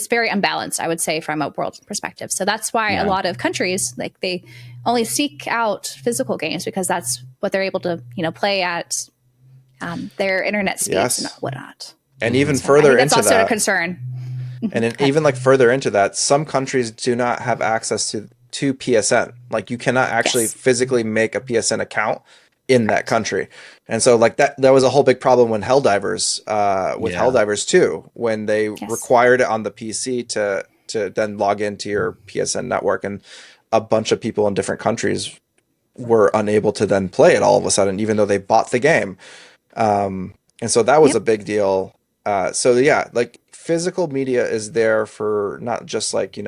very unbalanced, I would say, from a world perspective. So that's why a lot of countries, like, they only seek out physical games because that's what they're able to, play at their internet speeds and whatnot. And even further into that's also that, a concern. and even like further into that, some countries do not have access to PSN. Like, you cannot actually physically make a PSN account in that country. And so like that was a whole big problem when Helldivers Helldivers 2, when they required it on the PC to then log into your PSN network, and a bunch of people in different countries were unable to then play it all of a sudden, even though they bought the game. And so that was a big deal. So yeah, like, physical media is there for not just like,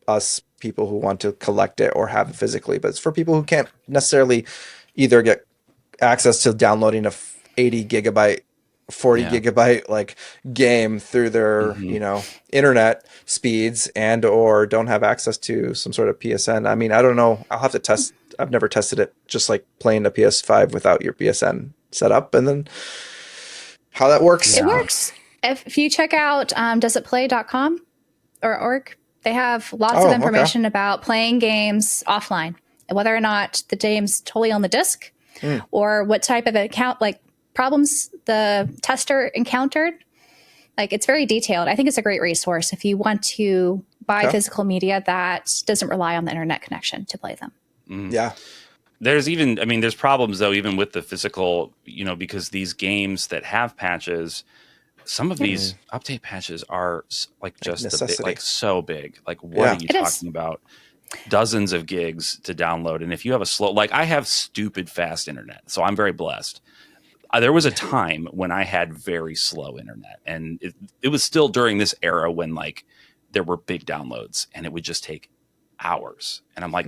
us people who want to collect it or have it physically, but it's for people who can't necessarily either get access to downloading a 80 gigabyte, 40 gigabyte like game through their, internet speeds, and or don't have access to some sort of PSN. I mean, I don't know. I'll have to test. I've never tested it, just like playing a PS5 without your PSN set up, and then how that works. It works. If you check out doesitplay.com or org, they have lots of information about playing games offline, and whether or not the game's totally on the disc, or what type of account, like, problems the tester encountered. Like, it's very detailed. I think it's a great resource if you want to buy physical media that doesn't rely on the internet connection to play them. Yeah. There's problems though, even with the physical, because these games that have patches, some of these update patches are like just so big. Like, what are you talking about? Dozens of gigs to download. And if you have a slow, like, I have stupid fast internet, so I'm very blessed. There was a time when I had very slow internet, and it was still during this era when, like, there were big downloads and it would just take hours. And I'm like,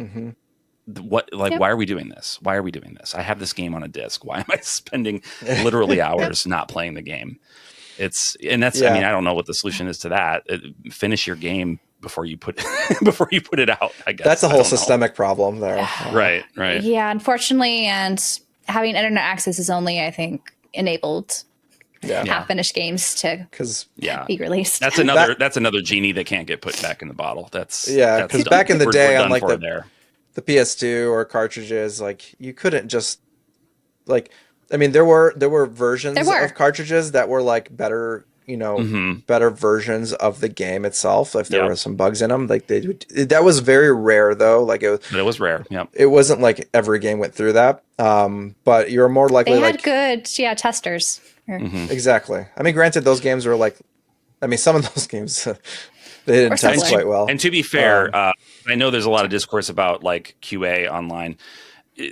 what, like, why are we doing this? Why are we doing this? I have this game on a disc. Why am I spending literally hours not playing the game? I mean, I don't know what the solution is to that. Finish your game before you put it out, I guess. That's a whole systemic problem there. Right. Yeah, unfortunately, and having internet access is only, I think, enabled half-finished games to be released. That's another genie that can't get put back in the bottle. Because back in the day on like the PS2 or cartridges, like, you couldn't just, like, I mean, there were versions of cartridges that were like better, better versions of the game itself. If there were some bugs in them, like, that was very rare though. Like, it was rare. Yeah. It wasn't like every game went through that. But you were more likely. They had good, testers. Exactly. I mean, granted, those games were like, some of those games they didn't test quite well. And to be fair, I know there's a lot of discourse about like QA online.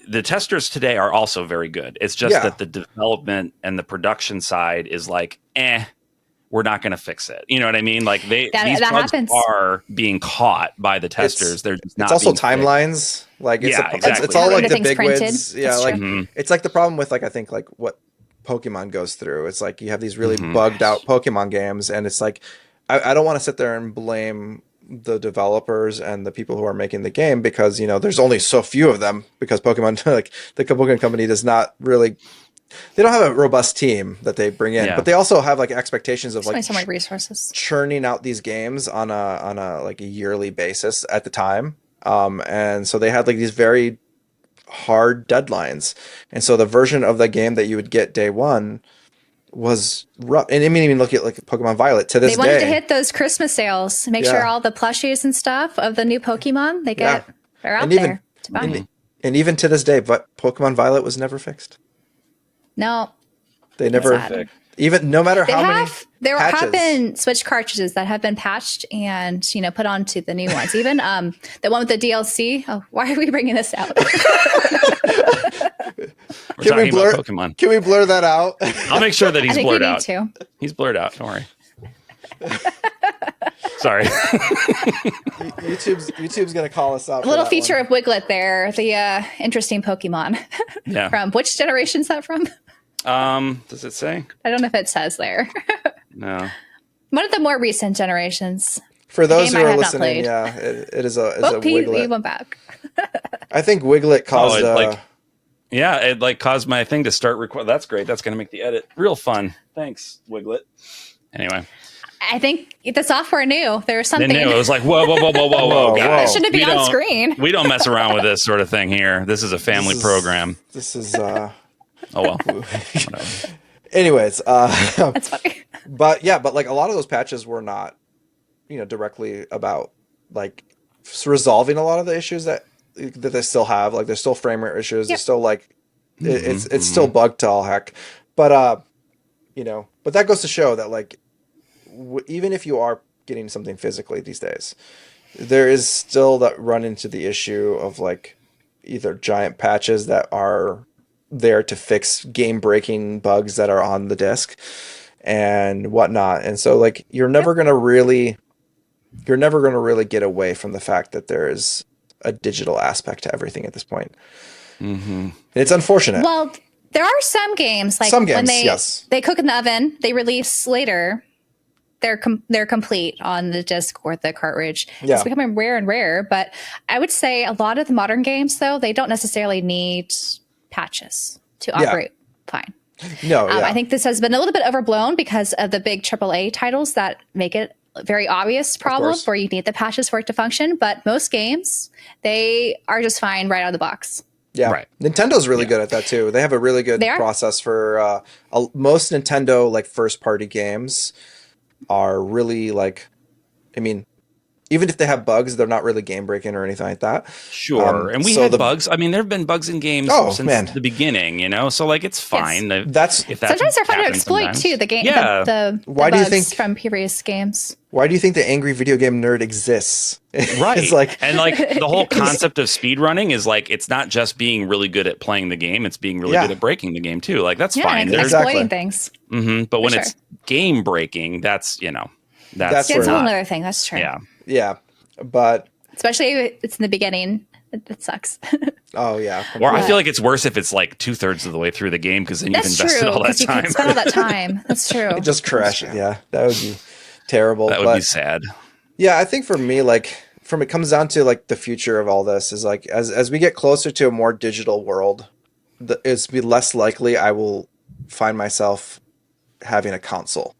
The testers today are also very good. It's just that the development and the production side is like, we're not going to fix it. You know what I mean? Like, these bugs are being caught by the testers. They're just not. It's also timelines. Like, it's all like the big wids. Yeah, like it's like the problem with, like, I think like what Pokemon goes through. It's like you have these really bugged out Pokemon games, and it's like I don't want to sit there and blame the developers and the people who are making the game, because there's only so few of them, because Pokemon, like, the Pokemon company does not really, they don't have a robust team that they bring in, but they also have like expectations of like so many resources, churning out these games on a like a yearly basis at the time, and so they had like these very hard deadlines, and so the version of the game that you would get day one was rough. And I mean, even look at like Pokemon Violet to this day. They wanted to hit those Christmas sales, make sure all the plushies and stuff of the new Pokemon are out there to buy. And even to this day, but Pokemon Violet was never fixed. No, they never Even no matter how many there patches. have been Switch cartridges that have been patched and put onto the new ones. Even the one with the DLC. Oh, why are we bringing this out? We're talking about Pokemon. Can we blur that out? I'll make sure that he's blurred out. To. He's blurred out. Don't worry. Sorry. YouTube's gonna call us out. A little feature of Wiglet there, the interesting Pokemon. Yeah. From which generation is that from? Does it say? I don't know if it says there. No. One of the more recent generations. For those who are listening, yeah, it is a Wiglet. He went back. I think Wiglet caused. It caused my thing to start recording. That's great. That's gonna make the edit real fun. Thanks, Wiglet. Anyway. I think the software knew there was something. They knew. It was like, whoa, guys. It shouldn't be on screen. We don't mess around with this sort of thing here. This is a family program. This is. Oh well. Anyways, that's funny. But like a lot of those patches were not, directly about like resolving a lot of the issues that they still have. Like there's still frame rate issues. There's still like it's still bugged to all heck. But but that goes to show that like. Even if you are getting something physically these days, there is still that run into the issue of like either giant patches that are there to fix game breaking bugs that are on the disc and whatnot. And so like you're never going to really get away from the fact that there is a digital aspect to everything at this point. Mm-hmm. It's unfortunate. Well, there are some games like when they cook in the oven, they release later. They're complete on the disc or the cartridge. Yeah. It's becoming rare and rare, but I would say a lot of the modern games, though, they don't necessarily need patches to operate fine. No, I think this has been a little bit overblown because of the big AAA titles that make it a very obvious problem where you need the patches for it to function. But most games, they are just fine right out of the box. Yeah, right. Nintendo's really good at that too. They have a really good process for most Nintendo like first party games. Are really like, I mean, even if they have bugs, they're not really game breaking or anything like that. Sure. And we had bugs. I mean, there have been bugs in games since the beginning, So like, it's fine. Yes. Sometimes they're fun to exploit too. The game, the why do you think from previous games? Why do you think the angry video game nerd exists? Right. It's like, and like the whole concept of speedrunning is like, it's not just being really good at playing the game. It's being really good at breaking the game too. Like that's fine. There's exploiting things. Mm-hmm. But when it's game breaking, that's that's a whole other thing. That's true. Yeah. Yeah. But especially if it's in the beginning, it sucks. Oh yeah. Or I feel like it's worse if it's like 2/3 of the way through the game because then you've invested all that time. You spend all that time. That's true. It just crashes. Yeah. That would be terrible. That would be sad. Yeah, I think for me, like, it comes down to like the future of all this is like as we get closer to a more digital world, it's be less likely I will find myself having a console.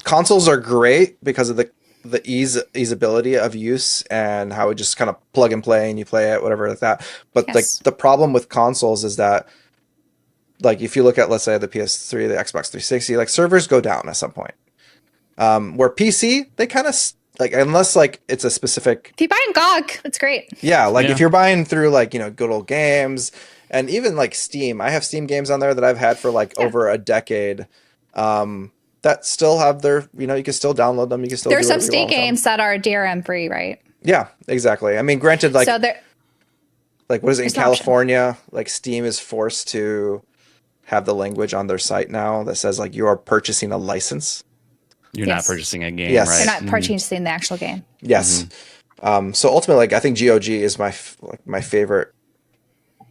Consoles are great because of the easeability of use and how it just kind of plug and play and you play it, whatever like that. But like the problem with consoles is that like if you look at let's say the PS3, the Xbox 360, like servers go down at some point. Where PC, they kind of like unless like it's a specific. If you buy in GOG, it's great. Yeah, like if you're buying through like good old games and even like Steam, I have Steam games on there that I've had for like over a decade. That still have their you can still download them. You can still. There's some Steam games that are DRM free, right? Yeah, exactly. I mean, granted, like so like what is it in California? Like Steam is forced to have the language on their site now that says like you are purchasing a license. You're not purchasing a game, yes. right? You're not purchasing the actual game. Yes. Mm-hmm. So ultimately, like I think GOG is my favorite.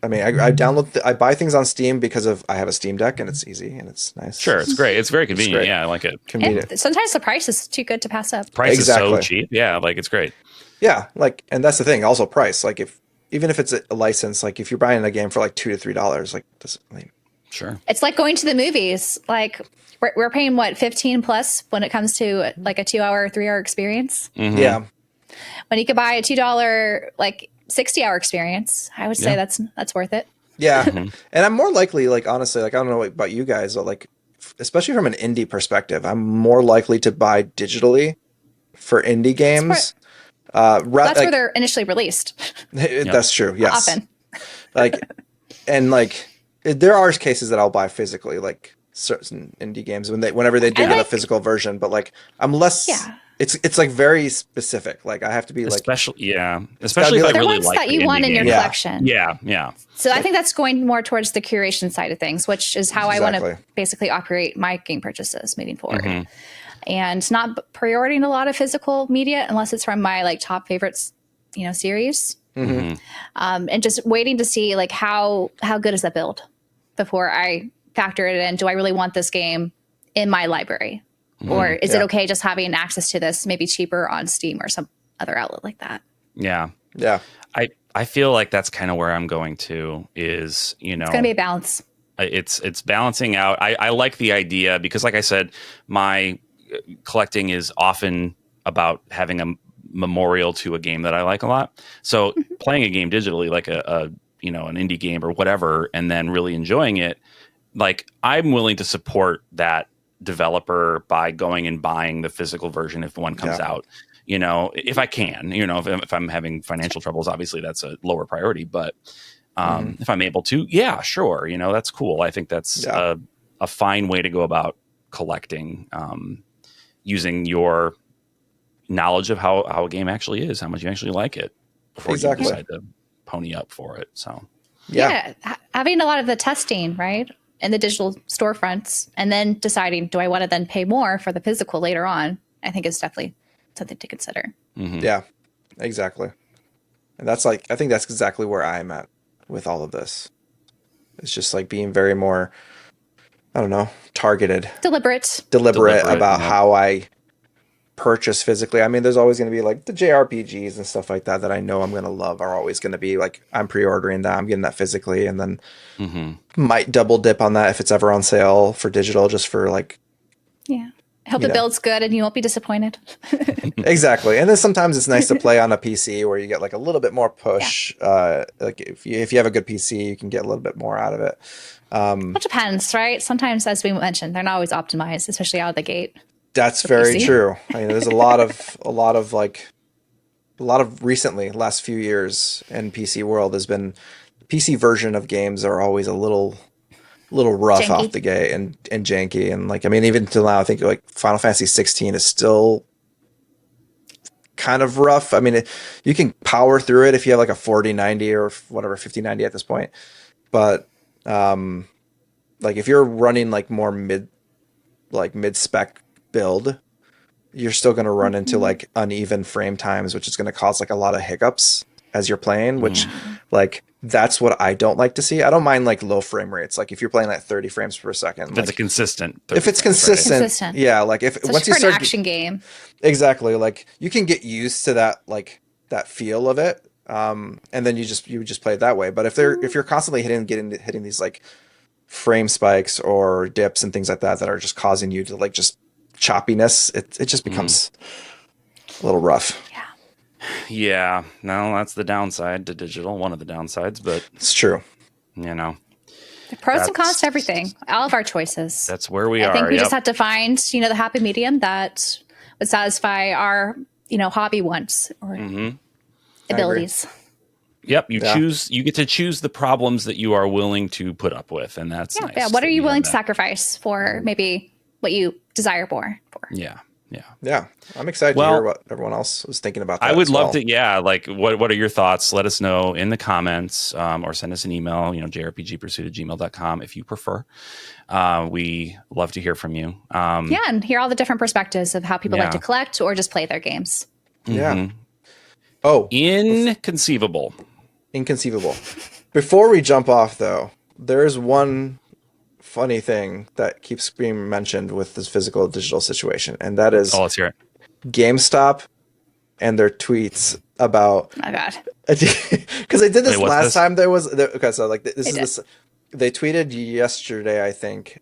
I mean, I download, I buy things on Steam because I have a Steam Deck and it's easy and it's nice. Sure, it's great. It's very convenient. Yeah, I like it. Convenient. And sometimes the price is too good to pass up. Price is so cheap. Yeah, like it's great. Yeah, like, and that's the thing. Also, price. Like, even if it's a license, like if you're buying a game for like $2 to $3, like, sure. It's like going to the movies. Like we're paying what 15 plus when it comes to like a 2-hour, 3-hour experience. Mm-hmm. Yeah. When you could buy a $2 like 60-hour experience, I would say that's worth it. Yeah. And I'm more likely, like, honestly, like, I don't know about you guys, but like, especially from an indie perspective, I'm more likely to buy digitally for indie games. That's where they're initially released. That's true. Yes. Often. Like, and like, there are cases that I'll buy physically, like certain indie games whenever they do get a physical version, but like I'm less. Yeah. It's like very specific. Like I have to be especially if I really like that you want in your collection. Yeah. So I think that's going more towards the curation side of things, which is how I want to basically operate my game purchases moving forward, and not pre-ordering a lot of physical media unless it's from my like top favorites, series, and just waiting to see like how good is that build before I factor it in. Do I really want this game in my library? Or is it okay just having access to this maybe cheaper on Steam or some other outlet like that? Yeah. Yeah. I feel like that's kind of where I'm going to is, it's going to be a balance. It's balancing out. I like the idea because like I said, my collecting is often about having a memorial to a game that I like a lot. So playing a game digitally, like an indie game or whatever, and then really enjoying it, like I'm willing to support that developer by going and buying the physical version if one comes out, if I can, if I'm having financial troubles, obviously that's a lower priority, but if I'm able to, yeah, sure. That's cool. I think that's a fine way to go about collecting, using your knowledge of how a game actually is, how much you actually like it before you decide to pony up for it. So yeah, having a lot of the testing, right? In the digital storefronts, and then deciding, do I want to then pay more for the physical later on? I think is definitely something to consider. Yeah, exactly. And I think that's exactly where I'm at with all of this. It's just like being very more, I don't know, targeted, deliberate about how I purchase physically. I mean, there's always going to be like the JRPGs and stuff like that I know I'm going to love are always going to be like, I'm pre-ordering that, I'm getting that physically, and then might double dip on that if it's ever on sale for digital, just for like, I hope it builds good and you won't be disappointed. Exactly. And then sometimes it's nice to play on a PC where you get like a little bit more push. Like if you have a good PC, you can get a little bit more out of it. It depends, right? Sometimes, as we mentioned, they're not always optimized, especially out of the gate. That's very true. I mean, there's a lot of recently, last few years in PC world has been PC version of games are always a little rough janky off the gate and janky. And like, I mean, even till now, I think like Final Fantasy 16 is still kind of rough. I mean, you can power through it if you have like a 4090 or whatever, 5090 at this point. But, like if you're running like more mid spec build, you're still going to run into like uneven frame times, which is going to cause like a lot of hiccups as you're playing, which like that's what I don't like to see. I don't mind like low frame rates. Like if you're playing at 30 frames per second, if it's consistent, yeah. Like if once you start an action game, exactly. Like you can get used to that, like that feel of it. And then you just play it that way. But if you're constantly hitting these like frame spikes or dips and things like that are just causing you to like just choppiness, it just becomes a little rough. Yeah, no, that's the downside to digital. One of the downsides, but it's true. The pros and cons to everything. All of our choices. That's where we are. I think we just have to find, the happy medium that would satisfy our, hobby wants or abilities. Yep, you get to choose the problems that you are willing to put up with, and that's nice. Yeah, what are you willing to sacrifice for maybe what you desire more for? Yeah. I'm excited to hear what everyone else was thinking about that. I would love to, like what are your thoughts? Let us know in the comments, or send us an email, jrpgpursuit@gmail.com if you prefer. We love to hear from you. And hear all the different perspectives of how people like to collect or just play their games. Yeah. Inconceivable. Before we jump off, though, there's one funny thing that keeps being mentioned with this physical digital situation, and that is let's hear it. GameStop and their tweets about. Oh my God. Because they did this last time. They tweeted yesterday, I think.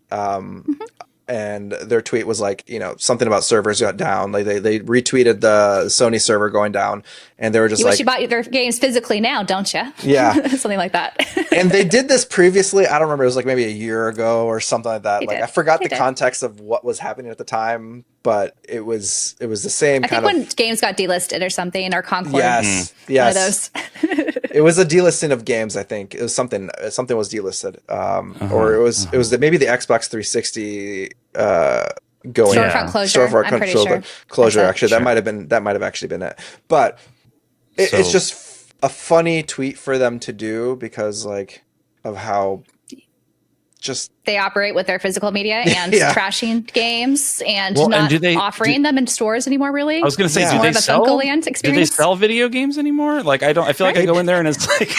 And their tweet was like, something about servers got down. They retweeted the Sony server going down, and they were just you bought their games physically now, don't you? Yeah, something like that. And they did this previously. I don't remember. It was like maybe a year ago or something like that. I forgot the context of what was happening at the time, but but it was the same I kind think of. when games got delisted or something, or Concord. Yes, One yes. of those. It was a delisting of games. I think it was something was delisted, or it was maybe the Xbox 360 going Storefront closure. Storefront I'm pretty sure. closure. That's it. Actually, Sure. that might have actually been it. But it's just a funny tweet for them to do because like of how just they operate with their physical media and Yeah. trashing games and Well, not and offering them in stores anymore. Really, I was going to say, Yeah. do more they of a sell? Funkoland Do they experience. sell video games anymore? Like I feel like I go in there and it's like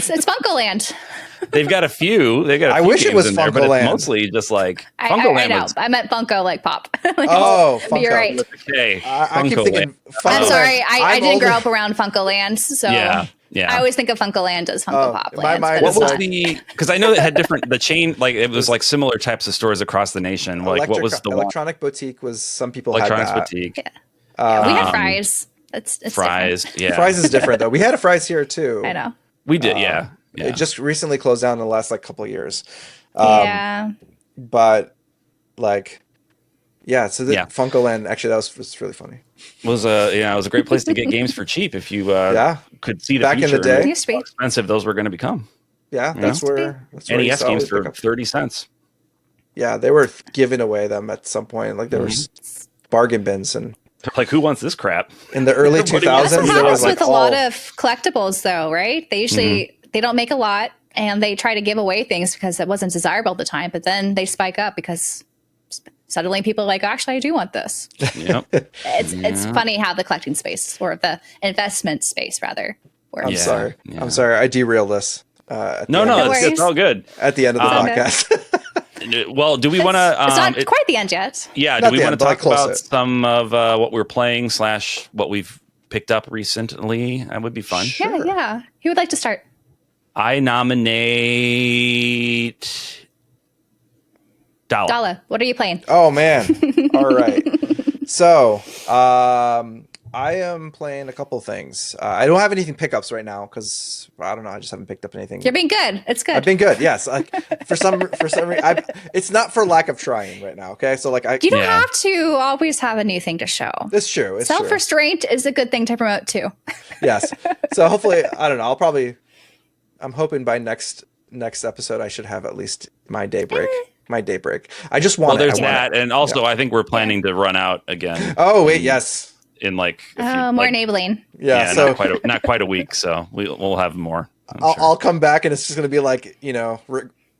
It's Funkoland. they've got a few. They got. I A few wish it games was in there, but Funkoland. it's mostly just like I Funkoland. know. was I meant Funko, like pop. Like, Oh, but you're Funko. right. okay. I keep Funko thinking. Land. I'm Funkoland. sorry. I I'm didn't grow older- up around Funkoland, so Yeah. I always think of Funkoland as Funko Oh, Pop my Land. mind But What it's was not. the? Because I know it had different. The chain, like it was like similar types of stores across the nation. Like what was the one? Electronic Boutique was some people Electronics had that. Boutique. Yeah, we had Fries. It's Fries. Yeah. Fries is different though. We had a Fries here too. different. I know. We did. Yeah. It just recently closed down in the last like couple of years. Yeah. But like, yeah. So the Yeah. Funkoland actually that was really funny. It was a great place to get games for cheap if you Yeah. could see the Back in the future day. and Used to be. how expensive those were going to become. Yeah, that's where you NES saw games we pick for up. 30 cents. Yeah, they were giving away them at some point. Like there was bargain bins, and They're like, who wants this crap? in the early Everybody 2000s, wants That's what there happens was like with a lot of collectibles, though, right? They usually they don't make a lot, and they try to give away things because it wasn't desirable at the time. But then they spike up because suddenly people are like, actually, I do want this. Yep. It's funny how the collecting space, or the investment space, rather. Works. I'm Yeah, sorry. yeah. I'm sorry. I derailed this. At No, the end no, of- worries. it's all good. at the end of the Okay. podcast. Well, do we want to? It's not quite the end yet. Yeah, do Not we the want end, to but talk like close about it. some of what we're playing / what we've picked up recently? That would be fun. Yeah. Who would like to start? I nominate Dallah. Dallah, what are you playing? Oh man. All right. So, I am playing a couple things. I don't have anything pickups right now because I don't know. I just haven't picked up anything. You're being good. It's good. I've been good. Yes. Like for some reason, it's not for lack of trying right now. Okay. So like you don't Yeah. have to always have a new thing to show. it's true. It's true. Self-restraint is a good thing to promote too. Yes. So hopefully, I don't know. I'm hoping by next episode I should have at least my daybreak. My daybreak. I just want Well, there's I want that, and also I think we're planning to run out again Oh wait, yes. in like a few- More like- enabling. Yeah. So not quite a week, so we'll have more. I'm I'll, sure. I'll come back and it's just gonna be like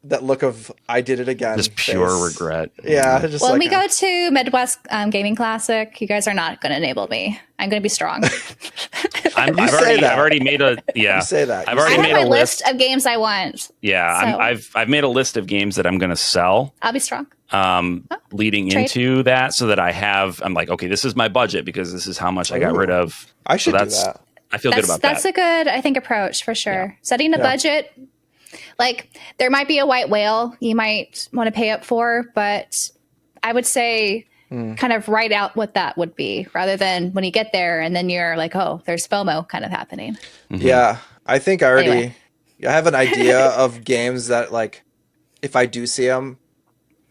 that look of I did it again. Just pure face. regret. Yeah. Just Well, when like, we go to Midwest Gaming Classic, you guys are not going to enable me. I'm going to be strong. I've say that. already made a yeah. You say that. I've You I already have made my a list list. of games I want. Yeah, So- I've made a list of games that I'm going to sell. I'll be strong. Leading Trade. into that, so that I'm like, okay, this is my budget because this is how much I got Ooh. rid of. I should So do that's that. I feel good That's about that's that. a good, I think, approach for sure. Setting a budget, like there might be a white whale you might want to pay up for, but I would say kind of write out what that would be rather than when you get there and then you're like, oh, there's FOMO kind of happening. Yeah. I think I already Anyway. I have an idea of games that like if I do see them,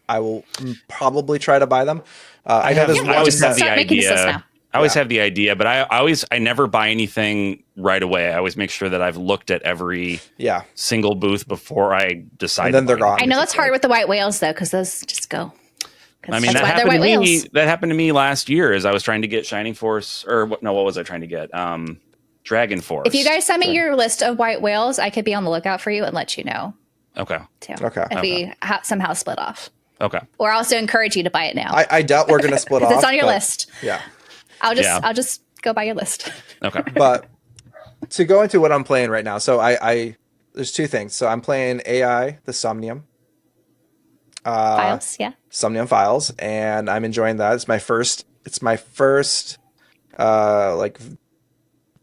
I will probably try to buy them. I know there's I one always have the Start making this list idea. now. I always have the idea, but I never buy anything right away. I always make sure that I've looked at every yeah. single booth before I decide. And then to they're buy gone. anything. I know that's hard with the white whales though, because those just go. 'Cause I mean, that's that why they're happened to white me. whales. That happened to me last year as I was trying to get Shining Force, or what was I trying to get? Dragon Force. If you guys send me your list of white whales, I could be on the lookout for you and let you know Okay. too. Okay. If we somehow split off, Okay. or also encourage you to buy it now. I doubt we're gonna split off. It's on your but- list. Yeah. I'll Yeah. just go by your list. Okay. But to go into what I'm playing right now, so I there's two things. So I'm playing AI, the Somnium. Files, yeah. Somnium Files, and I'm enjoying that. It's my first like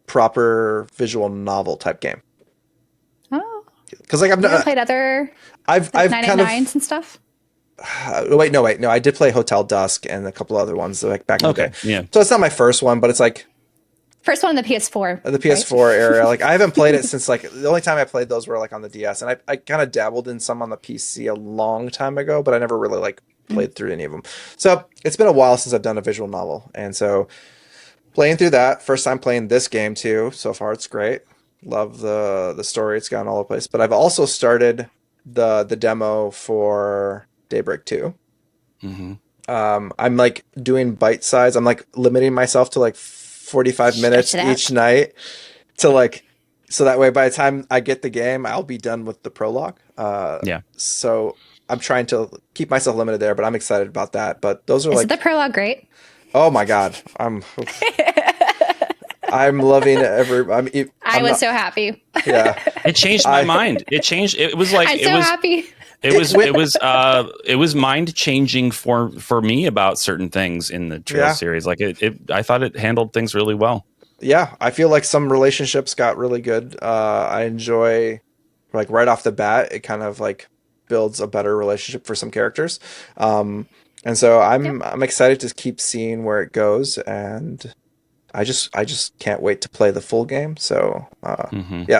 proper visual novel type game. Oh, Because like you ever played other I've like kind of 999s and stuff? wait no I did play Hotel Dusk and a couple other ones like back in the Okay. day. Yeah. So it's not my first one, but it's like First one on the PS4. the PS4 era. Like I haven't played it since like the only time I played those were like on the DS, and I kind of dabbled in some on the PC a long time ago, but I never really like played through any of them. So it's been a while since I've done a visual novel, and so playing through that, first time playing this game too. So far, it's great. Love the story. It's gone all over the place. But I've also started the demo for Daybreak 2. I'm like doing bite size. I'm like limiting myself to like 45 minutes each night to like, so that way by the time I get the game, I'll be done with the prologue. So I'm trying to keep myself limited there, but I'm excited about that. But those are Is the prologue great? Oh my God. I'm loving every. I was so happy. Yeah. It changed my mind. It changed. It was like, I'm so happy. It was mind changing for me about certain things in the Trails series. Like I thought it handled things really well. Yeah, I feel like some relationships got really good. I enjoy, like right off the bat, it kind of like builds a better relationship for some characters, and so I'm excited to keep seeing where it goes, and I just can't wait to play the full game. So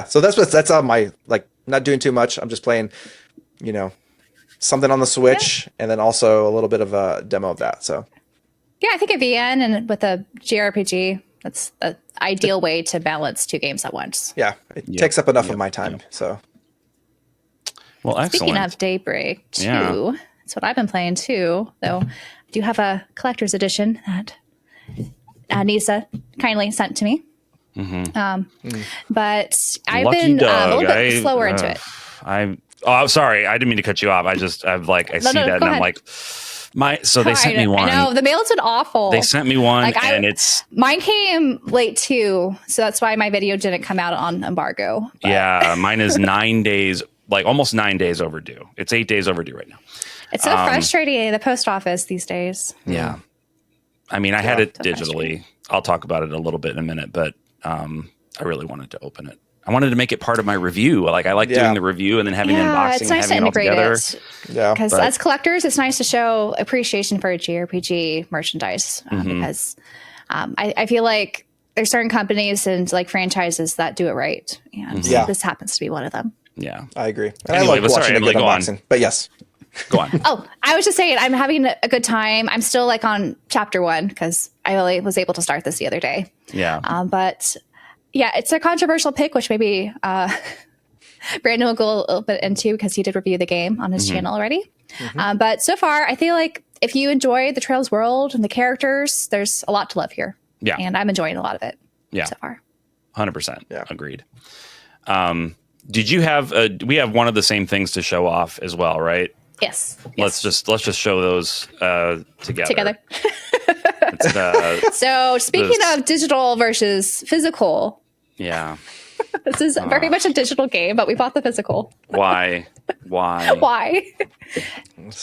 so that's on my, like, not doing too much. I'm just playing, something on the Switch, and then also a little bit of a demo of that. So I think a VN and with a JRPG, that's an ideal way to balance two games at once. Yeah, it takes up enough of my time. So, well, excellent. Speaking of Daybreak 2, that's what I've been playing too. Though I do have a collector's edition that Nisa kindly sent to me. But I've Lucky been dog. a little bit slower into it. I'm sorry. I didn't mean to cut you off. I see that and I'm like, they sent me one. I know the mail's been awful. They sent me one, and mine came late too, so that's why my video didn't come out on embargo. But. Yeah, mine is 9 days, like almost 9 days overdue. It's 8 days overdue right now. It's so frustrating, the post office these days. Yeah, I mean, I had it digitally. I'll talk about it a little bit in a minute, but I really wanted to open it. I wanted to make it part of my review. Like, I like doing the review and then having an unboxing, it's nice and having to integrate it all together. Yeah, because as collectors, it's nice to show appreciation for JRPG merchandise because I feel like there's certain companies and like franchises that do it right, and this happens to be one of them. Yeah, I agree. And I like watching a good unboxing. But yes. Go on. Oh, I was just saying, I'm having a good time. I'm still like on chapter 1 because I really was able to start this the other day. Yeah. But yeah, it's a controversial pick, which maybe Branden will go a little bit into because he did review the game on his channel already. But so far, I feel like if you enjoy the Trails world and the characters, there's a lot to love here. Yeah. And I'm enjoying a lot of it so far. 100%. Yeah. Agreed. Did you have, we have one of the same things to show off as well, right? Yes. Let's just show those together. So speaking of digital versus physical. Yeah. This is very much a digital game, but we bought the physical. Why? Why?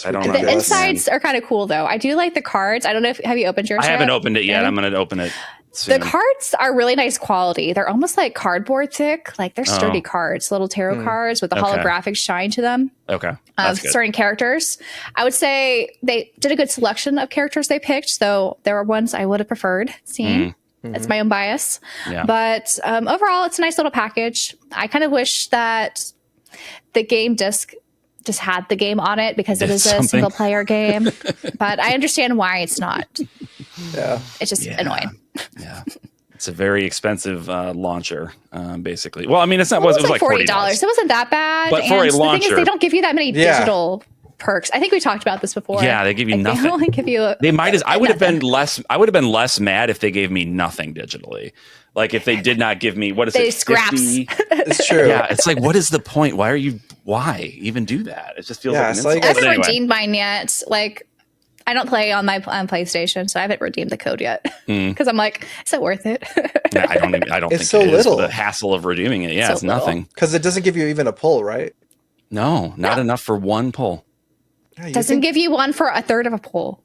I don't know. The insides are kind of cool, though. I do like the cards. I don't know have you opened yours? I haven't opened it yet. I'm going to open it soon. The cards are really nice quality. They're almost like cardboard thick. Like they're sturdy cards, little tarot cards with a holographic shine to them. Okay. Of certain characters. I would say they did a good selection of characters they picked, though there were ones I would have preferred seeing. It's my own bias. Yeah. But overall, it's a nice little package. I kind of wish that the game disc just had the game on it because it is a single player game. But I understand why it's not. Yeah. It's just annoying. Yeah. It's a very expensive launcher, basically. Well, I mean, it was like $40. It wasn't that bad. But for a launcher. The thing is, they don't give you that many digital perks. I think we talked about this before. Yeah, they give you nothing. They only give you. They might as. I would have been less. I would have been less mad if they gave me nothing digitally. Like if they did not give me scraps. 50? It's true. Yeah, it's like, what is the point? Why even do that? It just feels like an insult. I haven't redeemed mine yet. Like I don't play on my PlayStation, so I haven't redeemed the code yet because I'm like, is it worth it? Yeah, I don't think so it is. little. The hassle of redeeming it. Yeah, it's nothing. Because it doesn't give you even a pull, right? No, not enough for one pull. Yeah, doesn't give you one for a third of a pull.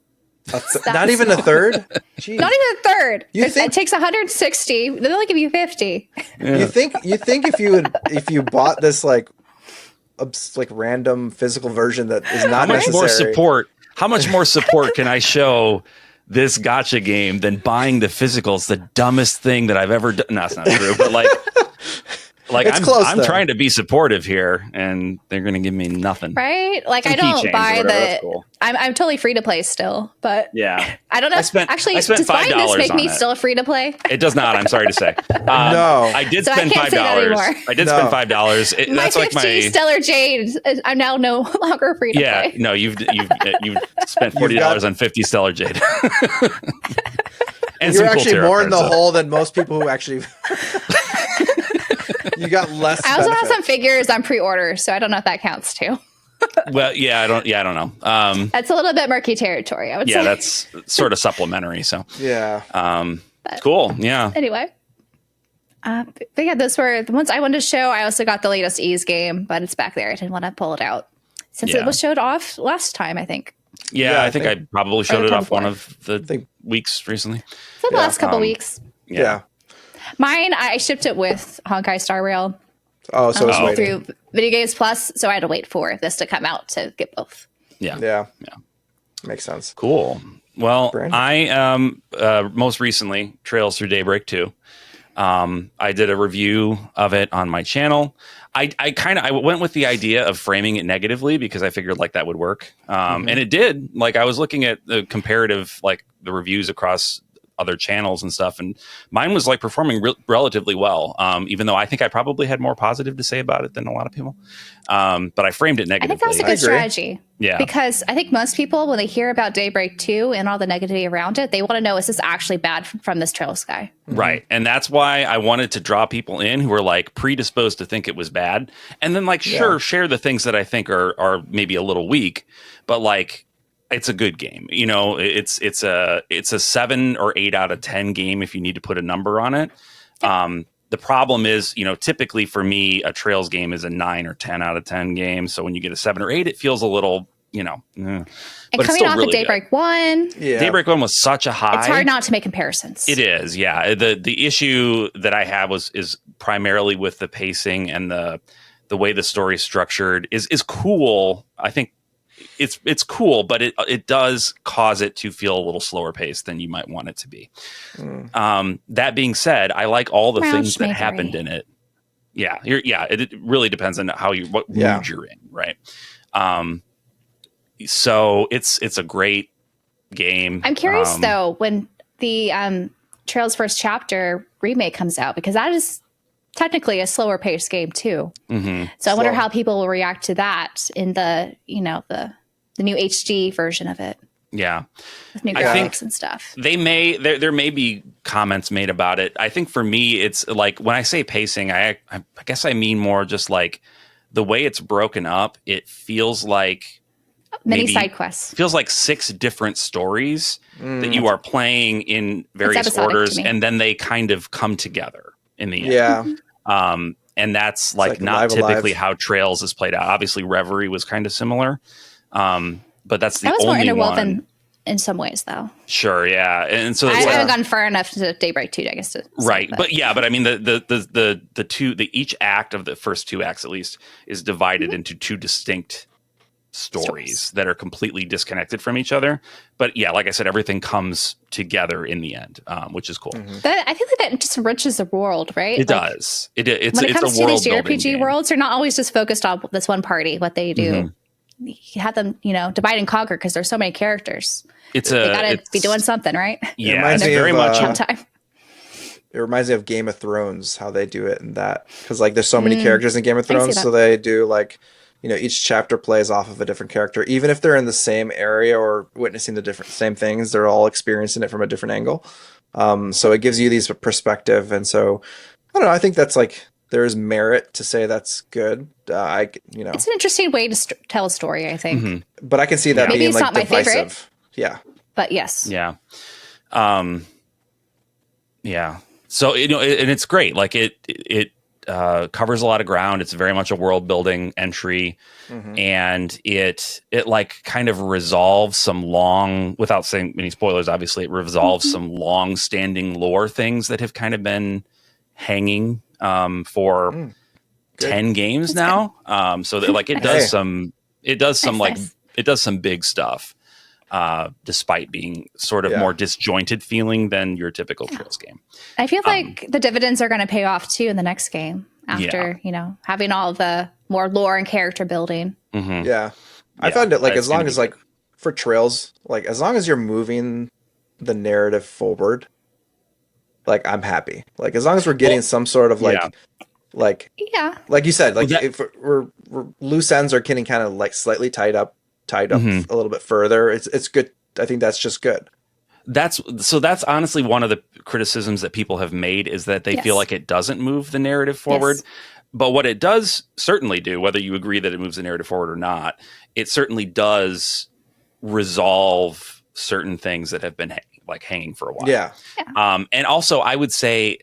Not even a third? Jeez. Not even a third. It takes 160. They only give you 50. Yeah. You think if you bought this like random physical version that is not necessary. How much more support can I show this gacha game than buying the physical? It's the dumbest thing that I've ever done. No, that's not true. But Like It's close, I'm though. trying to be supportive here, and they're going to give me nothing. Right? Like Some I don't keychains or buy whatever, that's the. cool. I'm totally free to play still, but Yeah. I don't know. I spent does $5 buying this make on me it. still free to play? It does not. I'm sorry to say. No. I did So I spend can't say that $5. anymore. I did No. spend $5. My That's like 50 Stellar Jade. I'm now no longer free to play. no. You've spent $40 on 50 Stellar Jade. And You're some cool actually tarot more in the cards, hole than most people who actually. You got less. I also have benefit. some figures on pre-order, so I don't know if that counts too. Well, yeah, I don't know. That's a little bit murky territory, I would say. Yeah, that's sort of supplementary. So Yeah. cool. Yeah. Anyway. But yeah, those were the ones I wanted to show. I also got the latest Ease game, but it's back there. I didn't want to pull it out since it was showed off last time, I think. Yeah, I think I probably showed it off one of the think- weeks recently. So the last couple weeks. Yeah. Mine, I shipped it with Honkai Star Rail Oh, so it's waiting. through Video Games Plus, so I had to wait for this to come out to get both. Yeah. Yeah. Makes sense. Cool. Well, Branden? I most recently Trails Through Daybreak 2. I did a review of it on my channel. I went with the idea of framing it negatively because I figured like that would work. And it did. Like I was looking at the comparative, like the reviews across other channels and stuff, and mine was like performing relatively well. Even though I think I probably had more positive to say about it than a lot of people. But I framed it I negatively. think that was a good strategy. Yeah. Because I think most people, when they hear about Daybreak 2 and all the negativity around it, they want to know, is this actually bad from this Trails guy? Right. And that's why I wanted to draw people in who are like predisposed to think it was bad. And then like, sure, share the things that I think are maybe a little weak, but like, it's a good game. You know, it's a 7 or 8 out of 10 game if you need to put a number on it. The problem is, you know, typically for me, a Trails game is a 9 or 10 out of 10 game. So when you get a 7 or 8, it feels a little, you know. And coming off of Daybreak 1, Daybreak 1 was such a high. it's hard not to make comparisons. It is, yeah. The issue that I have is primarily with the pacing and the way the story is structured is cool. I think it's cool, but it does cause it to feel a little slower paced than you might want it to be. That being said, I like all the things that happened in it. Yeah, it really depends on what mood you're in, right? So it's a great game. I'm curious though when the Trails First Chapter remake comes out, because that is technically a slower paced game too. So I wonder how people will react to that in the new HD version of it. Yeah, with new graphics and stuff. There may be comments made about it. I think for me, it's like when I say pacing, I guess I mean more just like the way it's broken up. It feels like many side quests. Feels like 6 different stories that you are playing in various orders, and then they kind of come together in the end. Yeah. And that's like not typically how Trails is played out. Obviously, Reverie was kind of similar. But that's the only one. That was more interwoven in some ways, though. Sure, yeah, and so I haven't gone far enough to Daybreak 2, I guess. Right, but I mean, each act of the first 2 acts, at least, is divided into 2 distinct stories that are completely disconnected from each other. But yeah, like I said, everything comes together in the end, which is cool. I feel like that just enriches the world, right? It does. It's when it comes to these JRPG game. worlds, they're not always just focused on this one party, what they do. You have them, divide and conquer because there's so many characters. They gotta be doing something, right? Yeah, it's very much time. It reminds me of Game of Thrones, how they do it in that, because like there's so many characters in Game of Thrones, so they do like, each chapter plays off of a different character, even if they're in the same area or witnessing the same things, they're all experiencing it from a different angle. So it gives you these perspective, and so I don't know. I think that's like there's merit to say that's good. It's an interesting way to tell a story, I think. But I can see that being like divisive. My favorite. Yeah. But yes. Yeah. Yeah. So and it's great. Like it covers a lot of ground. It's very much a world building entry, and it like kind of resolves some long, without saying any spoilers, obviously, it resolves some long standing lore things that have kind of been hanging for 10 games now. So that like it does some big stuff, despite being sort of more disjointed feeling than your typical Trails game. I feel like the dividends are going to pay off too in the next game. after, having all of the more lore and character building. Mm-hmm. Yeah. I found it as long as for Trails, as long as you're moving the narrative forward, I'm happy. As long as we're getting some sort of like you said, if we're loose ends are getting kind of slightly tied up Mm-hmm. a little bit further, it's good. I think that's just good. That's honestly one of the criticisms that people have made, is that they feel like it doesn't move the narrative forward. Yes. But what it does certainly do, whether you agree that it moves the narrative forward or not, it certainly does resolve certain things that have been hanging for a while. Yeah. And also, I would say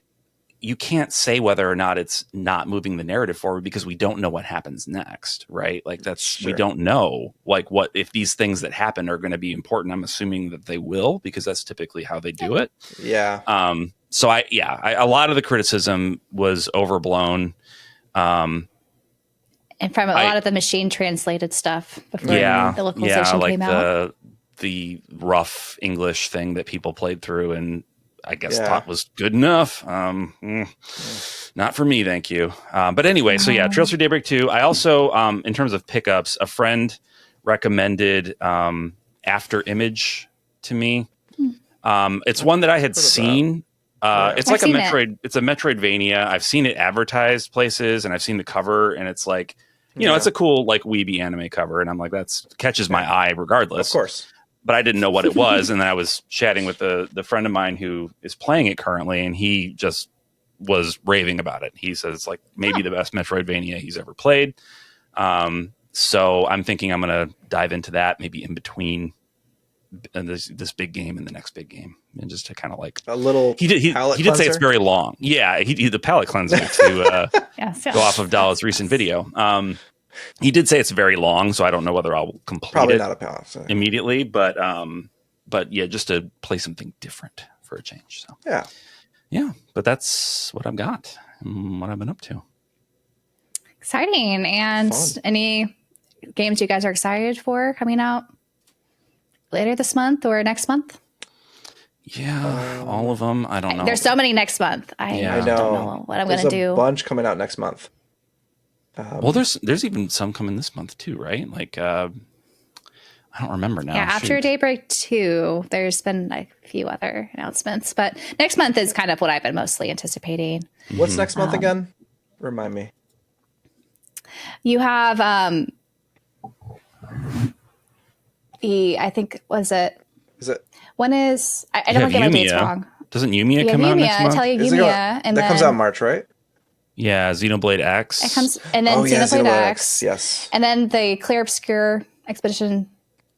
you can't say whether or not it's not moving the narrative forward, because we don't know what happens next, right? We don't know what if these things that happen are going to be important. I'm assuming that they will, because that's typically how they do it. Yeah. So a lot of the criticism was overblown. And from a lot of the machine translated stuff before the localization came out. The rough English thing that people played through and I guess thought was good enough. Not for me, thank you. But anyway, so Trails through Daybreak 2. I also, in terms of pickups, a friend recommended After Image to me. It's one that I had seen. It's like it's a Metroidvania. I've seen it advertised places, and I've seen the cover, and it's it's a cool weeby anime cover, and I'm like, that's catches my eye regardless. Of course. But I didn't know what it was, and then I was chatting with the friend of mine who is playing it currently, and he just was raving about it. He says it's maybe the best Metroidvania he's ever played. So I'm thinking I'm going to dive into that maybe in between this big game and the next big game, and just to kind of a little. He did say it's very long. Yeah, he the palate cleanser to go off of Dallah's recent video. He did say it's very long, so I don't know whether I'll complete it immediately, but just to play something different for a change. So yeah, but that's what I've got and what I've been up to. Exciting. And any games you guys are excited for coming out later this month or next month? Yeah, all of them. I don't know. There's so many next month. I don't know what I'm going to do. There's a bunch coming out next month. Well, there's even some coming this month too, right? I don't remember now. Yeah, after Daybreak 2, there's been a few other announcements, but next month is kind of what I've been mostly anticipating. What's next month again? Remind me. You have I think was it? Is it? When is I don't get my dates wrong. Doesn't Yumiya come out next month? I tell you Yumiya, and that comes out in March, right? Yeah, Xenoblade X. It comes, and then Xenoblade X. Yes. And then the Clear Obscure Expedition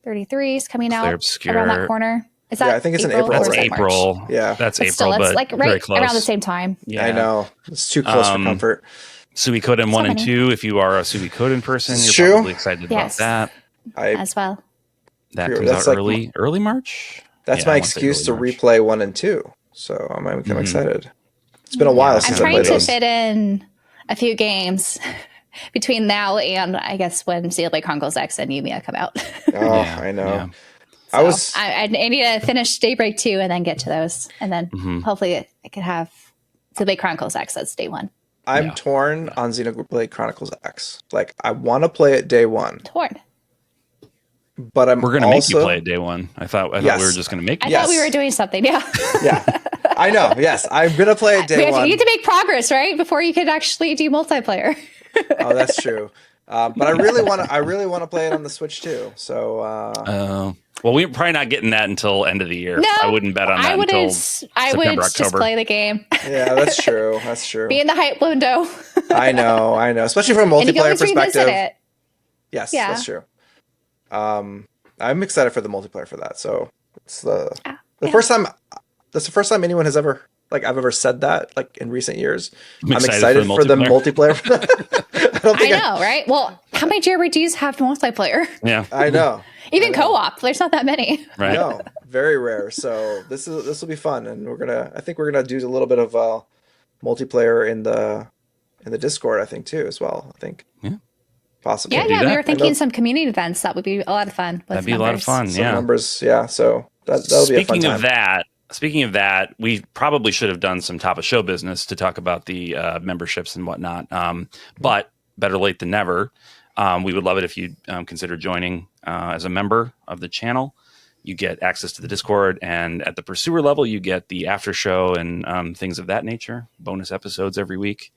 33 is coming out around that corner. Is that I think it's in April. That's April. March? Yeah. That's April, but right very close. around the same time. Yeah. I know. It's too close for comfort. Suikoden 1 and 2, if you are a Suikoden person, you're probably excited about that. As well. That comes out early March? That's my excuse to replay 1 and 2. So I'm kind of excited. It's been a while since I played those. I'm trying to fit in a few games between now and I guess when Xenoblade Chronicles X and Yumiya come out. I know. Yeah. So I need to finish Daybreak 2 and then get to those. And then hopefully I can have Xenoblade Chronicles X as day one. I'm torn on Xenoblade Chronicles X. I want to play it day one. Torn. But we're going to make you play it day one. I thought we were just going to make you. I thought we were doing something. Yeah. Yeah. I know. Yes. I'm going to play it day one. You need to make progress, right? Before you could actually do multiplayer. Oh, that's true. But I really want to play it on the Switch too. So, well, we're probably not getting that until end of the year. No, I wouldn't bet on that until September, October. Just play the game. Yeah, that's true. That's true. Be in the hype window. I know. Especially from a multiplayer perspective. It. Yes, that's true. I'm excited for the multiplayer for that. So it's the first time. That's the first time anyone has ever I've ever said that in recent years. I'm excited for the multiplayer. I know, right? Well, how many JRPGs have multiplayer? Yeah, I know. Even co-op, there's not that many. Right? No, very rare. So this will be fun, and I think we're gonna do a little bit of multiplayer in the Discord. I think too as well. I think. Yeah. Possibly. Yeah. We were thinking some community events that would be a lot of fun. That'd be a lot of fun. Some numbers. Yeah. So that'll be a fun time. Speaking of that. speaking of that, we probably should have done some top of show business to talk about the memberships and whatnot. But better late than never. We would love it if you consider joining as a member of the channel. You get access to the Discord, and at the Pursuer level, you get the after show and things of that nature, bonus episodes every week.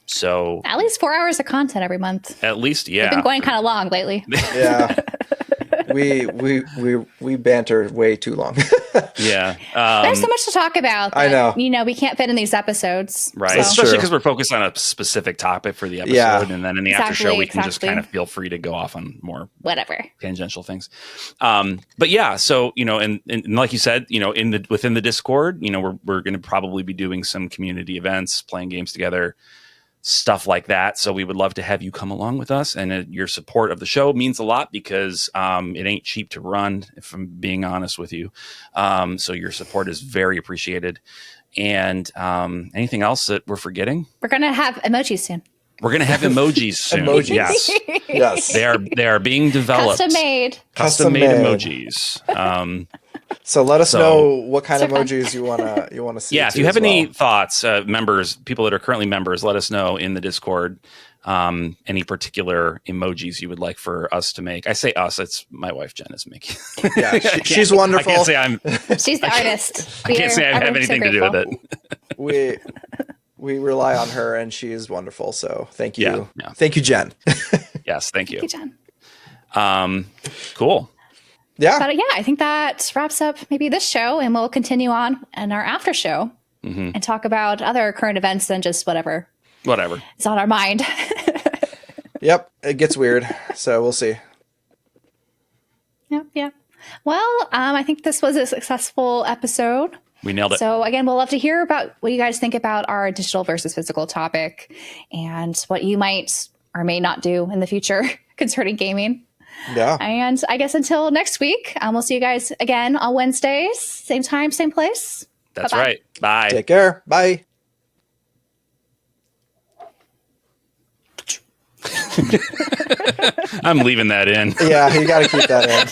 So at least 4 hours of content every month. At least, yeah. We've been going kind of long lately. Yeah. We banter way too long. Yeah. There's so much to talk about. I know. We can't fit in these episodes. Right. So. Especially because we're focused on a specific topic for the episode. And then in the after show, we can just kind of feel free to go off on more whatever tangential things. But yeah, so, and like you said, within the Discord, we're going to probably be doing some community events, playing games together, stuff like that. So we would love to have you come along with us, and your support of the show means a lot because it ain't cheap to run, if I'm being honest with you. So your support is very appreciated. And anything else that we're forgetting? We're going to have emojis soon. We're going to have emojis soon. Emojis. Yes. Yes. They are being developed. Custom made emojis. So let us know what kind of emojis you want to see. Yeah, if you have any thoughts, members, people that are currently members, let us know in the Discord. Any particular emojis you would like for us to make. I say us, it's my wife Jen is making. Yeah, she's wonderful. I can't say she's the artist. I can't say I have anything to do with it. We rely on her, and she is wonderful. So thank you. Yeah. Thank you, Jen. Yes, thank you. Thank you, Jen. Cool. Yeah. But yeah, I think that wraps up maybe this show, and we'll continue on in our after show and talk about other current events than just whatever is on our mind. Yep. It gets weird. So we'll see. Yeah. Well, I think this was a successful episode. We nailed it. So again, we'll love to hear about what you guys think about our digital versus physical topic and what you might or may not do in the future concerning gaming. Yeah. And I guess until next week, we'll see you guys again on Wednesdays. Same time, same place. That's Bye-bye. right. Bye. Take care. Bye. I'm leaving that in. Yeah, you got to keep that in.